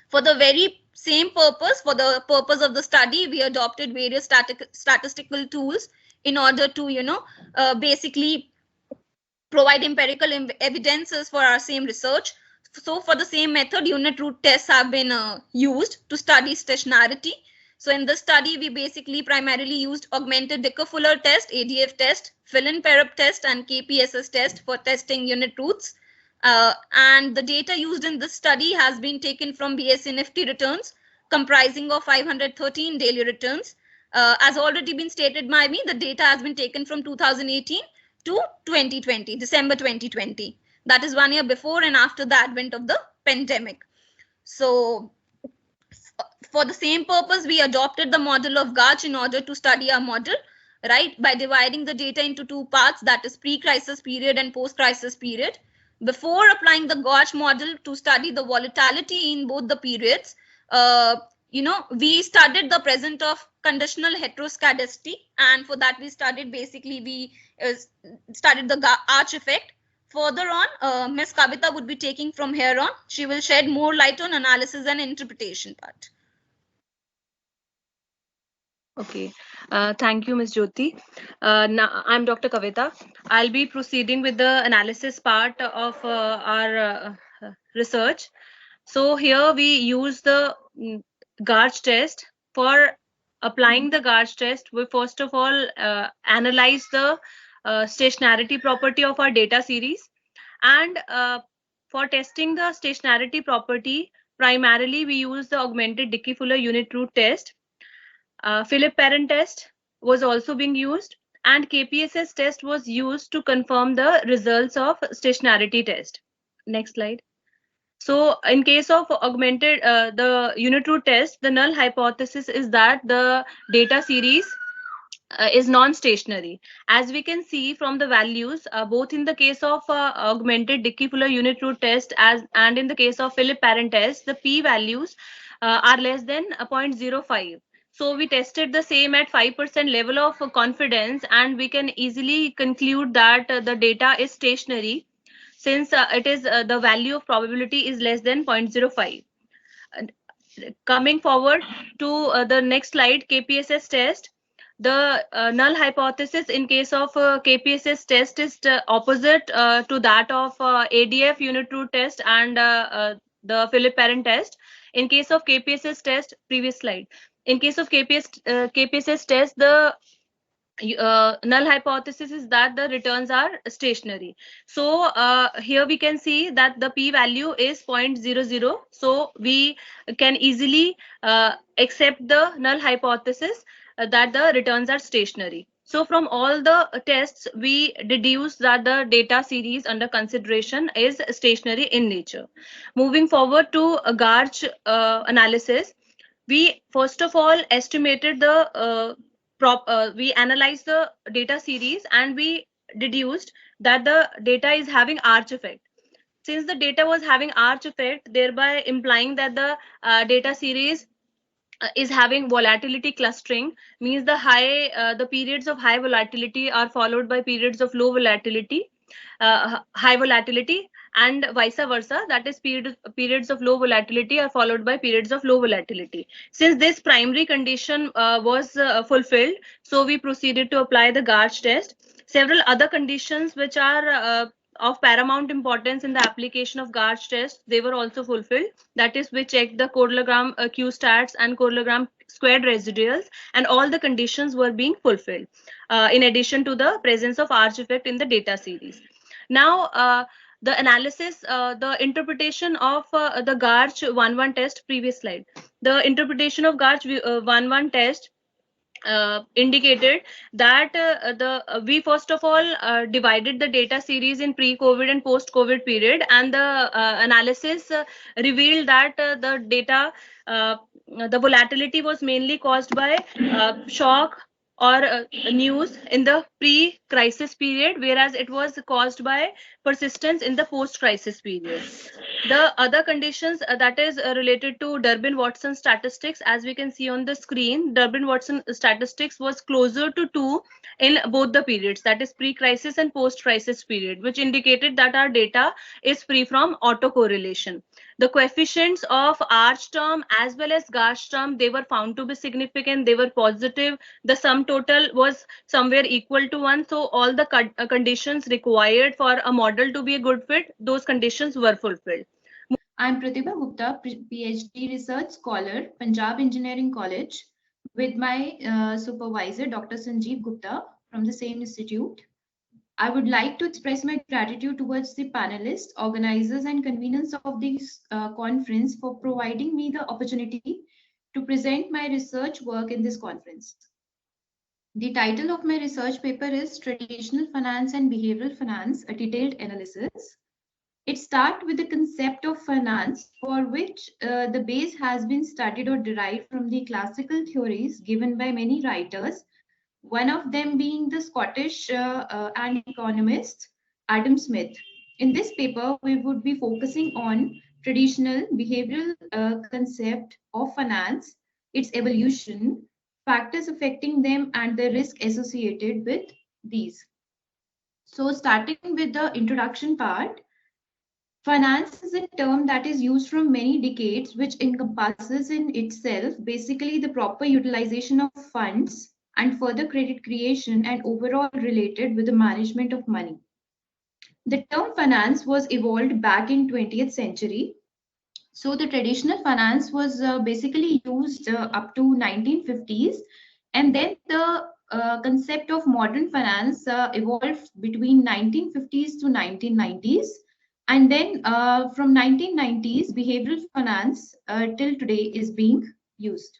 For the very same purpose, for the purpose of the study, we adopted various statistical tools in order to, basically provide empirical evidences for our same research. So for the same method, unit root tests have been used to study stationarity. So in this study, we basically primarily used augmented Dicker-Fuller test, ADF test, fill-in pair-up test, and KPSS test for testing unit roots. And the data used in this study has been taken from BSE Nifty returns, comprising of 513 daily returns. As already been stated by me, the data has been taken from 2018 to 2020, December 2020. That is 1 year before and after the advent of the pandemic. So for the same purpose, we adopted the model of Gauge in order to study our model, right, by dividing the data into two parts, that is pre-crisis period and post-crisis period. Before applying the Gauge model to study the volatility in both the periods, we studied the presence of conditional heteroscedasticity, and for that we studied the arch effect. Further on, Ms. Kavita would be taking from here on. She will shed more light on analysis and interpretation part. Okay, thank you, Ms. Jyoti. Now, I'm Dr. Kavita. I'll be proceeding with the analysis part of our research. So here we use the Gauge test. For applying the Gauge test, we first of all analyze the stationarity property of our data series. And for testing the stationarity property, primarily we use the augmented Dickey-Fuller unit root test. Philip Perrin test was also being used, and KPSS test was used to confirm the results of stationarity test. Next slide. So in case of augmented the unit root test, the null hypothesis is that the data series is non-stationary. As we can see from the values, both in the case of augmented Dickey-Fuller unit root test and in the case of Philip Perrin test, the p values are less than 0.05. So we tested the same at 5% level of confidence, and we can easily conclude that the data is stationary, since it is the value of probability is less than 0.05. Coming forward to the next slide, KPSS test. The null hypothesis in case of KPSS test is opposite to that of ADF unit root test and the Philip Perrin test. In case of KPSS test, previous slide. In case of KPSS test, the null hypothesis is that the returns are stationary. So here we can see that the p-value is 0.00. So we can easily accept the null hypothesis that the returns are stationary. So from all the tests, we deduce that the data series under consideration is stationary in nature. Moving forward to a Gauge analysis, we first of all estimated the we analyzed the data series and we deduced that the data is having arch effect. Since the data was having arch effect, thereby implying that the data series is having volatility clustering, means the periods of high volatility are followed by periods of low volatility, high volatility, and vice versa, that is periods of low volatility are followed by periods of low volatility. Since this primary condition was fulfilled, so we proceeded to apply the Gauge test. Several other conditions which are of paramount importance in the application of Gauge test, they were also fulfilled. That is, we checked the correlogram Q-stats and correlogram squared residuals, and all the conditions were being fulfilled in addition to the presence of arch effect in the data series. Now, the analysis, the interpretation of the GARCH 1-1 test, previous slide. The interpretation of GARCH 1-1 test indicated that we first of all divided the data series in pre-COVID and post-COVID period, and the analysis revealed that the data, the volatility was mainly caused by shock or news in the pre-crisis period, whereas it was caused by persistence in the post-crisis period. The other conditions that is related to Durbin-Watson statistics, as we can see on the screen, Durbin-Watson statistics was closer to 2 in both the periods, that is pre-crisis and post-crisis period, which indicated that our data is free from autocorrelation. The coefficients of Arch term as well as GARCH term, they were found to be significant, they were positive. The sum total was somewhere equal to 1. So all the conditions required for a model to be a good fit, those conditions were fulfilled. I'm Pratibha Gupta, PhD research scholar, Punjab Engineering College, with my supervisor, Dr. Sanjeev Gupta from the same institute. I would like to express my gratitude towards the panelists, organizers, and conveners of this conference for providing me the opportunity to present my research work in this conference. The title of my research paper is Traditional Finance and Behavioral Finance, a Detailed Analysis. It starts with the concept of finance, for which the base has been studied or derived from the classical theories given by many writers, one of them being the Scottish and economist Adam Smith. In this paper, we would be focusing on traditional behavioral concept of finance, its evolution, factors affecting them, and the risk associated with these. So starting with the introduction part, finance is a term that is used from many decades, which encompasses in itself basically the proper utilization of funds and further credit creation and overall related with the management of money. The term finance was evolved back in 20th century. So the traditional finance was basically used up to 1950s, and then the concept of modern finance evolved between 1950s to 1990s. And then from 1990s, behavioral finance till today is being used.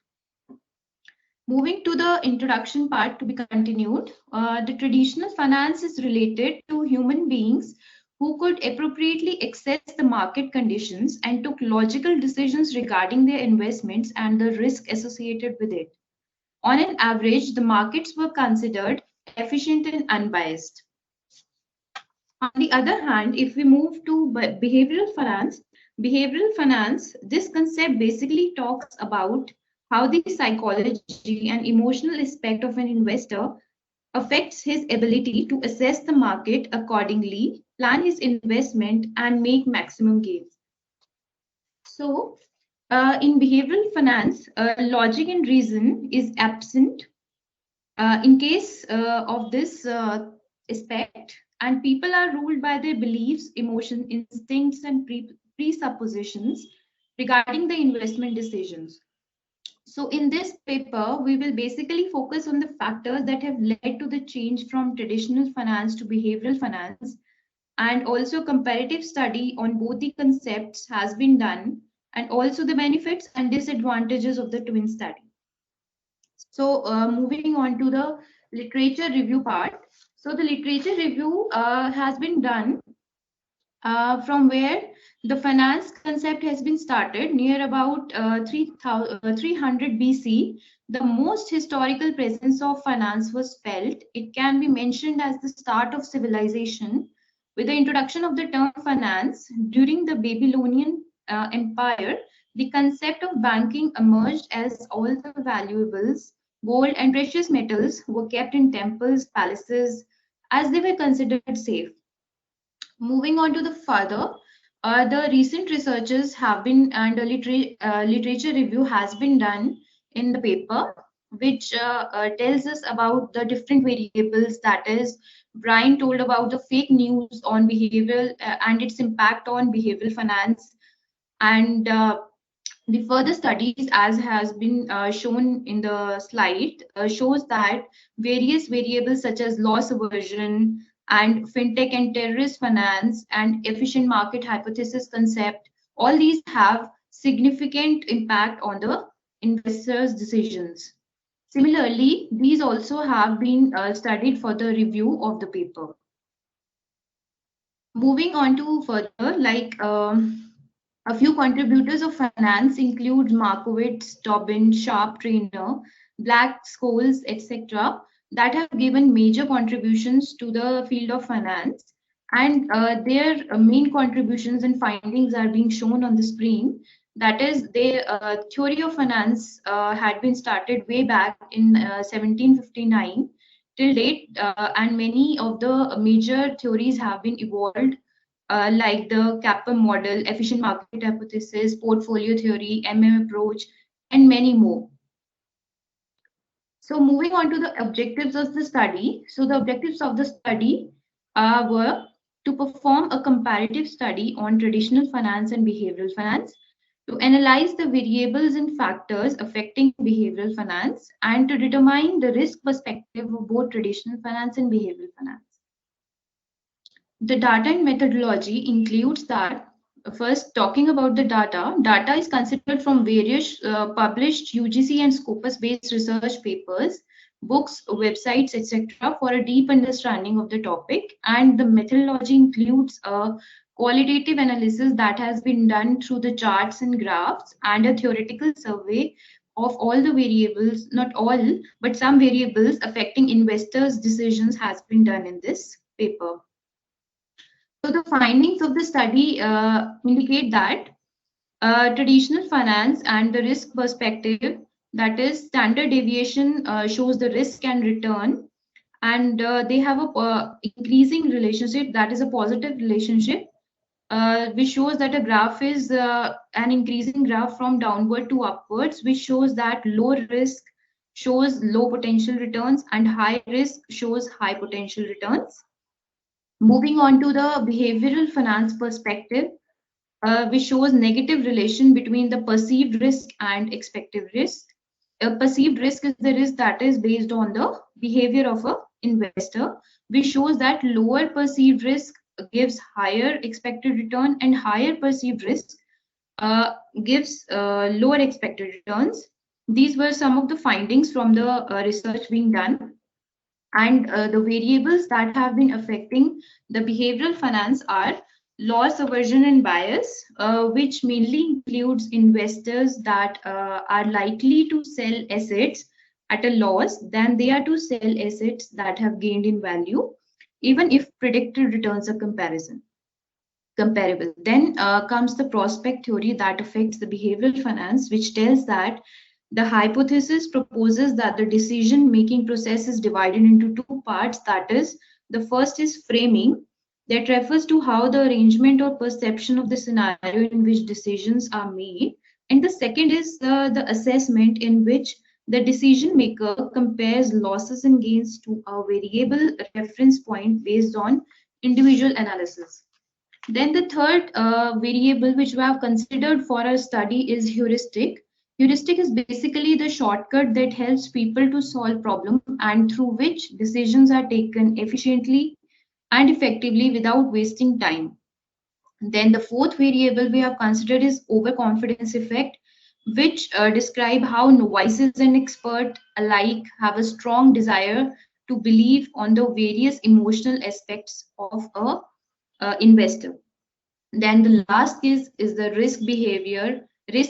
Moving to the introduction part to be continued, the traditional finance is related to human beings who could appropriately access the market conditions and took logical decisions regarding their investments and the risk associated with it. On an average, the markets were considered efficient and unbiased. On the other hand, if we move to behavioral finance, this concept basically talks about how the psychology and emotional aspect of an investor affects his ability to assess the market accordingly, plan his investment, and make maximum gains. So, in behavioral finance, logic and reason is absent. In case of this aspect, and people are ruled by their beliefs, emotions, instincts, and presuppositions regarding the investment decisions. So in this paper, we will basically focus on the factors that have led to the change from traditional finance to behavioral finance, and also comparative study on both the concepts has been done, and also the benefits and disadvantages of the twin study. So moving on to the literature review part. So the literature review has been done from where the finance concept has been started near about 300 BC. The most historical presence of finance was felt. It can be mentioned as the start of civilization with the introduction of the term finance during the Babylonian Empire. The concept of banking emerged as all the valuables, gold and precious metals were kept in temples, palaces, as they were considered safe. Moving on to the further, the recent researches have been, and a literature review has been done in the paper, which tells us about the different variables. That is, Brian told about the fake news on behavioral and its impact on behavioral finance, and the further studies, as has been shown in the slide, shows that various variables such as loss aversion, and fintech and terrorist finance and efficient market hypothesis concept, all these have significant impact on the investors' decisions. Similarly, these also have been studied for the review of the paper. Moving on to further, like a few contributors of finance include Markowitz, Tobin, Sharp, Trainer, Black, Scholes, etc., that have given major contributions to the field of finance, and their main contributions and findings are being shown on the screen. That is, the theory of finance had been started way back in 1759 till date, and many of the major theories have been evolved, like the CAPM model, efficient market hypothesis, portfolio theory, approach, and many more. So moving on to the objectives of the study. So the objectives of the study were to perform a comparative study on traditional finance and behavioral finance, to analyze the variables and factors affecting behavioral finance, and to determine the risk perspective of both traditional finance and behavioral finance. The data and methodology includes that, first talking about the data, data is considered from various published UGC and Scopus-based research papers, books, websites, etc. for a deep understanding of the topic, and the methodology includes a qualitative analysis that has been done through the charts and graphs, and a theoretical survey of all the variables, not all, but some variables affecting investors' decisions has been done in this paper. So the findings of the study indicate that traditional finance and the risk perspective, that is standard deviation, shows the risk and return, and they have a increasing relationship, that is a positive relationship, which shows that a graph is an increasing graph from downward to upwards, which shows that low risk shows low potential returns and high risk shows high potential returns. Moving on to the behavioral finance perspective, which shows negative relation between the perceived risk and expected risk. Perceived risk is the risk that is based on the behavior of an investor, which shows that lower perceived risk gives higher expected return, and higher perceived risk gives lower expected returns. These were some of the findings from the research being done. And the variables that have been affecting the behavioral finance are loss aversion and bias, which mainly includes investors that are likely to sell assets at a loss than they are to sell assets that have gained in value, even if predicted returns are comparable. Then comes the prospect theory that affects the behavioral finance, which tells that the hypothesis proposes that the decision-making process is divided into two parts. That is, the first is framing, that refers to how the arrangement or perception of the scenario in which decisions are made. And the second is the assessment, in which the decision maker compares losses and gains to a variable reference point based on individual analysis. Then the third variable which we have considered for our study is heuristic. Heuristic is basically the shortcut that helps people to solve problems and through which decisions are taken efficiently and effectively without wasting time. Then the fourth variable we have considered is overconfidence effect, which describe how novices and expert alike have a strong desire to believe on the various emotional aspects of a investor. Then the last is the risk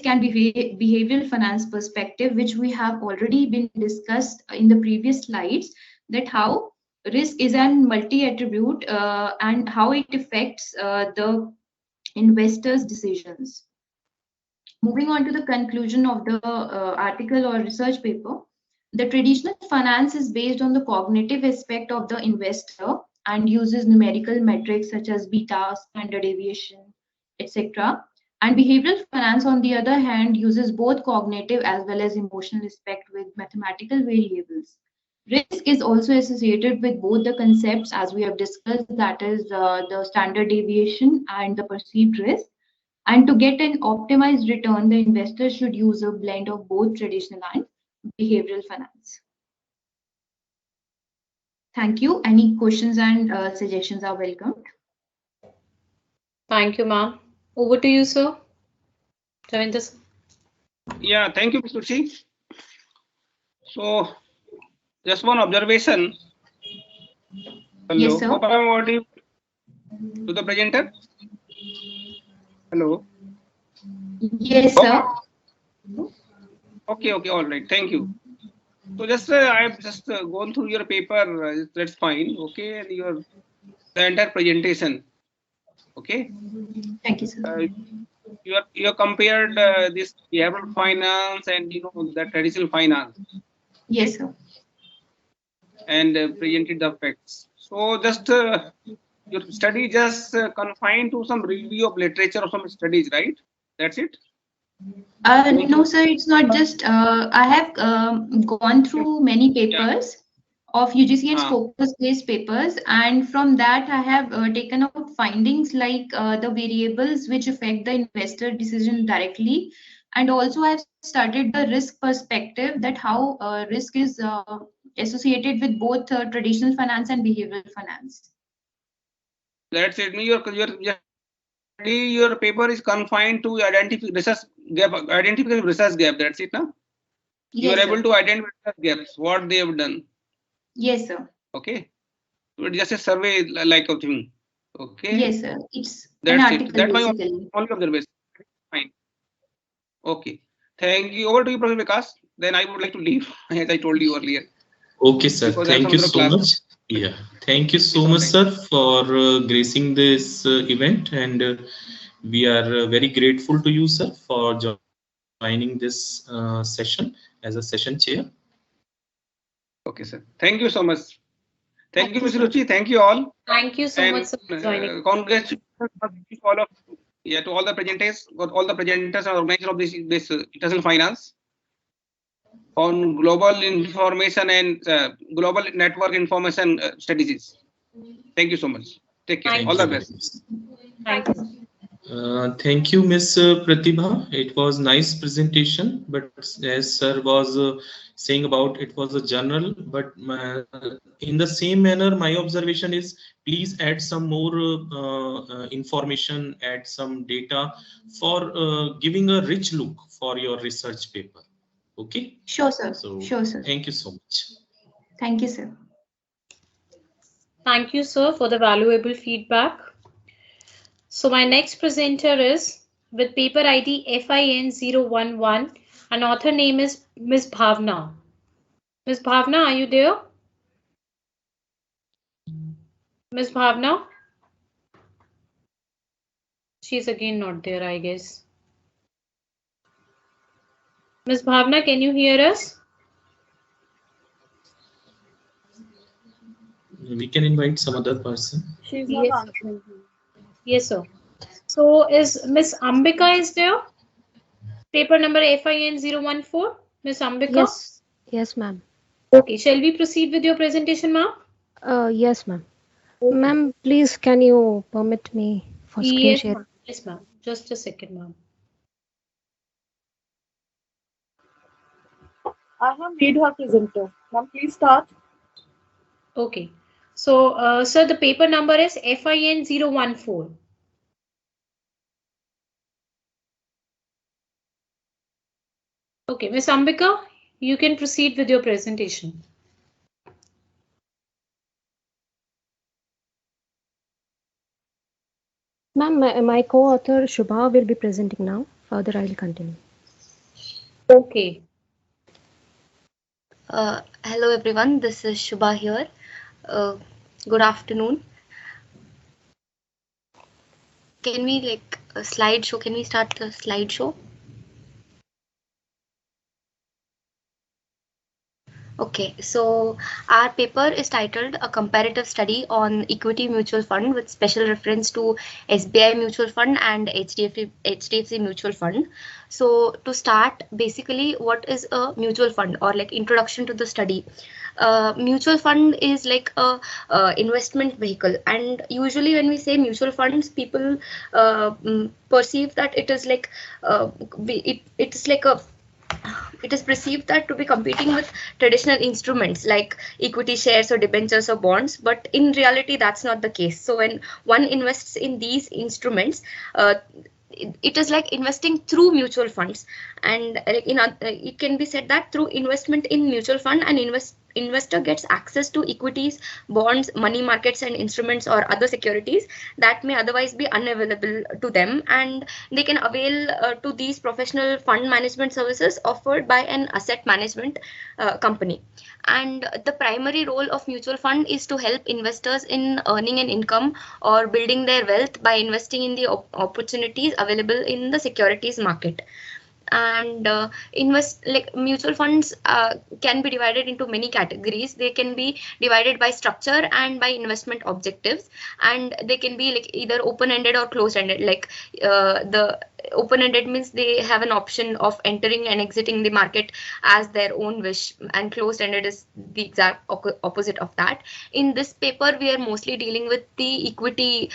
and behavioral finance perspective, which we have already been discussed in the previous slides, that how risk is a multi-attribute and how it affects the investors' decisions. Moving on to the conclusion of the article or research paper, the traditional finance is based on the cognitive aspect of the investor and uses numerical metrics such as beta, standard deviation, etc. And behavioral finance, on the other hand, uses both cognitive as well as emotional aspect with mathematical variables. Risk is also associated with both the concepts as we have discussed, that is the standard deviation and the perceived risk. And to get an optimized return, the investor should use a blend of both traditional and behavioral finance. Thank you. Any questions and suggestions are welcomed. Thank you, ma'am. Over to you, sir. Ravinder, sir. Yeah, thank you, Mr. Chi. So, just one observation. Hello. Yes, sir. Hope I am audible to the presenter. Hello. Yes, sir. Okay, all right. Thank you. So just I've just gone through your paper. That's fine. Okay, and the entire presentation. Okay. Thank you, sir. You compared this behavioral finance and the traditional finance. Yes, sir. And presented the facts. So just your study just confined to some review of literature or some studies, right? That's it. No, sir, it's not just. I have gone through many papers of UGC and focus-based papers, and from that I have taken out findings like the variables which affect the investor decision directly, and also I've studied the risk perspective, that how risk is associated with both traditional finance and behavioral finance. That's it. Your paper is confined to identify research gap, identifying research gap. That's it, now. Yes, you are sir. able to identify research gaps, what they have done. Yes, sir. Okay. So it's just a survey like a thing. Okay. Yes, sir. It's That's an article, it. That's my basically. only observation. Fine. Okay. Thank you. Over to you, Professor Vikas. Then I would like to leave, as I told you earlier. Okay, sir. Because Thank you so much. Yeah. Thank you so much, sir, for gracing this event. And we are very grateful to you, sir, for joining this session as a session chair. Okay, sir. Thank you so much. Thank you, Mr. Ruchi. Thank you all. Thank you so much, sir, for joining. Congratulations all of to all the presenters, and organizers of this international finance on global information and global network information strategies. Thank you so much. Take care. All the best. Thank you. Thank you, Ms. Pratibha. It was nice presentation, but as sir was saying about, it was a journal, but in the same manner, my observation is please add some more information, add some data for giving a rich look for your research paper. Okay? Sure, sir. So, sure, sir. Thank you so much. Thank you, sir. Thank you, sir, for the valuable feedback. So my next presenter is with paper ID FIN011 and author name is Ms. Bhavna. Ms. Bhavna, are you there? Ms. Bhavna? She's again not there, I guess. Ms. Bhavna, can you hear us? We can invite some other person. She's not answering. Yes, sir. So is Miss Ambika is there? Paper number FIN014. Miss Ambika? Yes. Yes, ma'am. Okay. Shall we proceed with your presentation, ma'am? Yes, ma'am. Okay. Ma'am, please, can you permit me for screen share? Yes, ma'am. Just a second, ma'am. I have made her presenter. Ma'am, please start. Okay. So, sir, the paper number is FIN014. Okay, Miss Ambika, you can proceed with your presentation. Ma'am, my co-author Shubha will be presenting now. Further, I will continue. Okay. Hello everyone, this is Shubha here. Good afternoon. Can we like a slideshow? Can we start the slideshow? Okay, so our paper is titled A Comparative Study on Equity Mutual Fund with special reference to SBI Mutual Fund and HDFC Mutual Fund. So to start, basically what is a mutual fund or like introduction to the study. Mutual fund is like a investment vehicle, and usually when we say mutual funds, people perceive that it is like it's like a it is perceived that to be competing with traditional instruments like equity shares or debentures or bonds, but in reality that's not the case. So when one invests in these instruments, it is like investing through mutual funds, and it can be said that through investment in mutual fund, an investor gets access to equities, bonds, money markets and instruments or other securities that may otherwise be unavailable to them, and they can avail to these professional fund management services offered by an asset management company. And the primary role of mutual fund is to help investors in earning an income or building their wealth by investing in the opportunities available in the securities market. And mutual funds can be divided into many categories. They can be divided by structure and by investment objectives, and they can be like either open-ended or closed-ended. Like the open-ended means they have an option of entering and exiting the market as their own wish, and closed-ended is the exact opposite of that. In this paper, we are mostly dealing with the equity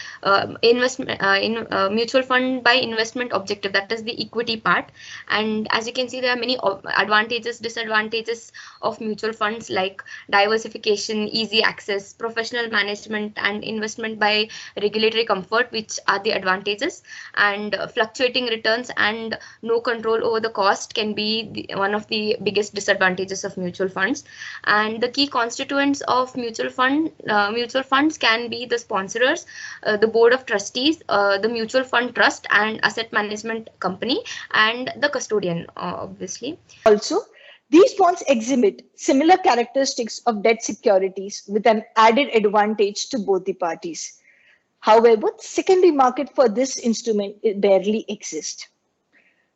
investment in mutual fund by investment objective, that is the equity part. And as you can see, there are many advantages, disadvantages of mutual funds like diversification, easy access, professional management and investment by regulatory comfort, which are the advantages, and fluctuating returns and no control over the cost can be one of the biggest disadvantages of mutual funds. And the key constituents of mutual funds can be the sponsors, the board of trustees, the mutual fund trust and asset management company, and the custodian, obviously. Also, these bonds exhibit similar characteristics of debt securities with an added advantage to both the parties. However, the secondary market for this instrument barely exists.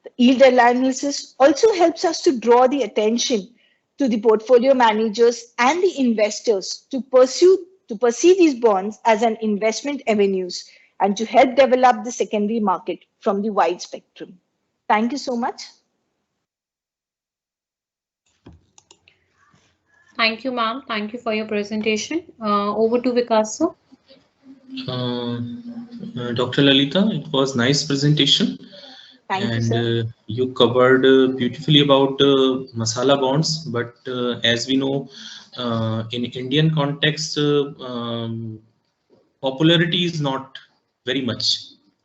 The yield analysis also helps us to draw the attention to the portfolio managers and the investors to perceive these bonds as an investment avenues and to help develop the secondary market from the wide spectrum. Thank you so much. Thank you, ma'am. Thank you for your presentation. Over to Vikas. Dr. Lalita, it was nice presentation. Thank you, you covered beautifully about masala bonds, but as we know, in Indian context, popularity is not very much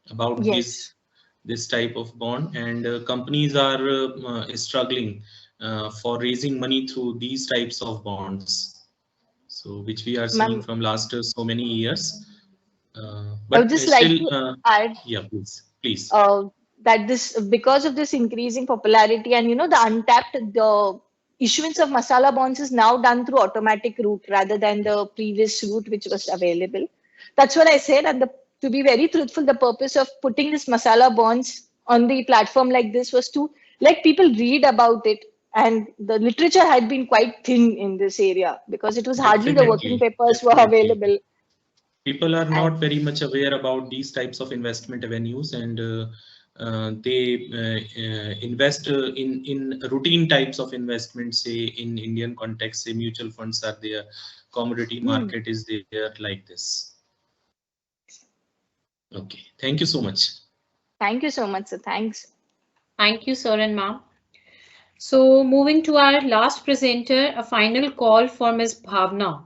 about this type of bond, and companies are struggling for raising money through these types of bonds, so which we are seeing from last so many years. But I would just like to add, yeah, please. That because of this increasing popularity and the issuance of masala bonds is now done through automatic route rather than the previous route which was available. That's what I said. And to be very truthful, the purpose of putting this masala bonds on the platform like this was to let people read about it. And the literature had been quite thin in this area because it was hardly the working papers were available. People are not very much aware about these types of investment avenues, and they invest in routine types of investments. Say in Indian context, say mutual funds are there, commodity market is there, like this. Okay, thank you so much. Thank you so much, sir. Thanks. Thank you, sir and ma'am. So moving to our last presenter, a final call for Ms. Bhavna.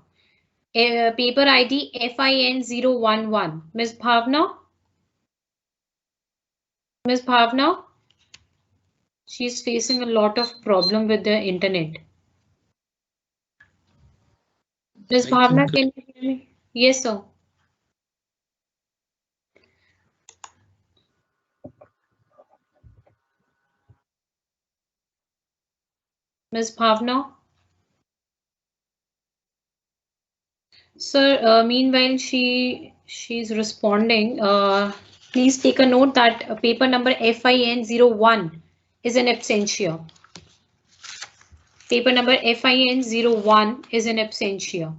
Paper ID FIN011. Ms. Bhavna? Ms. Bhavna? She's facing a lot of problem with the internet. Ms. Bhavna, can you hear me? Yes, sir. Ms. Bhavna? Sir, meanwhile, she's responding. Please take a note that paper number FIN01 is in absentia. Paper number FIN01 is in absentia.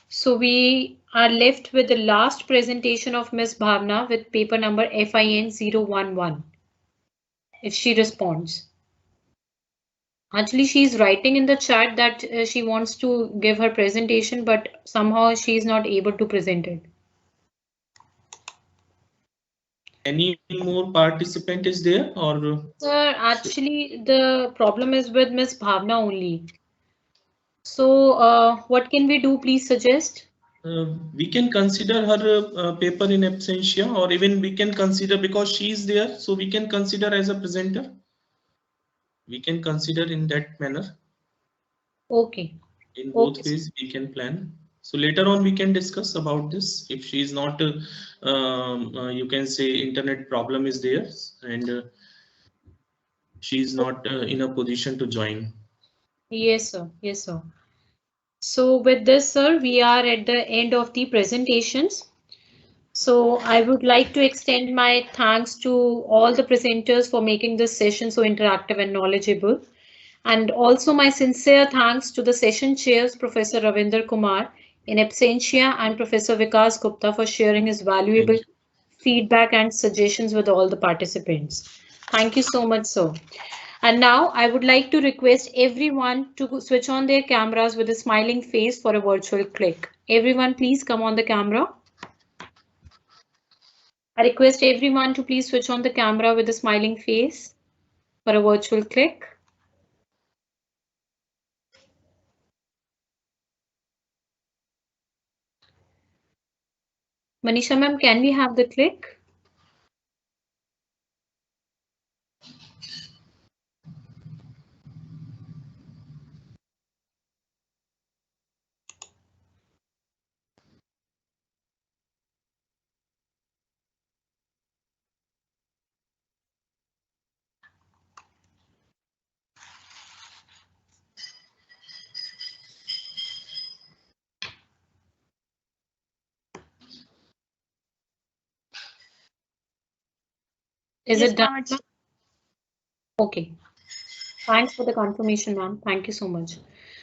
So we are left with the last presentation of Ms. Bhavna with paper number FIN011. If she responds. Actually, she's writing in the chat that she wants to give her presentation, but somehow she is not able to present it. Any more participant is there or? Sir, actually the problem is with Miss Bhavna only. So what can we do? Please suggest. We can consider her paper in absentia, or even we can consider, because she is there, so we can consider as a presenter. We can consider in that manner. Okay. In both ways we can plan. So later on we can discuss about this. If she is not, you can say internet problem is there and she is not in a position to join. Yes, sir. Yes, sir. So with this, sir, we are at the end of the presentations. So I would like to extend my thanks to all the presenters for making this session so interactive and knowledgeable. And also my sincere thanks to the session chairs, Professor Ravinder Kumar in absentia and Professor Vikas Gupta for sharing his valuable feedback and suggestions with all the participants. Thank you so much, sir. And now I would like to request everyone to switch on their cameras with a smiling face for a virtual click. Everyone, please come on the camera. I request everyone to please switch on the camera with a smiling face for a virtual click. Manisha ma'am, can we have the click? Is it done? Okay. Thanks for the confirmation, ma'am. Thank you so much.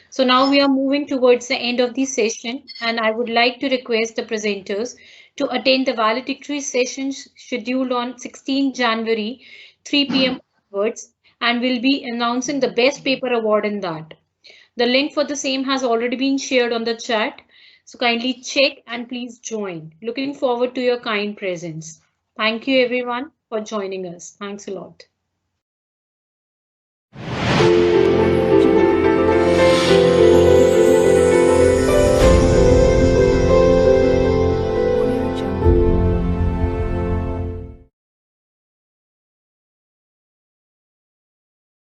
So now we are moving towards the end of the session, and I would like to request the presenters to attend the valedictory sessions scheduled on 16 January, 3 p.m. onwards, and will be announcing the best paper award in that. The link for the same has already been shared on the chat, so kindly check and please join. Looking forward to your kind presence. Thank you everyone for joining us. Thanks a lot.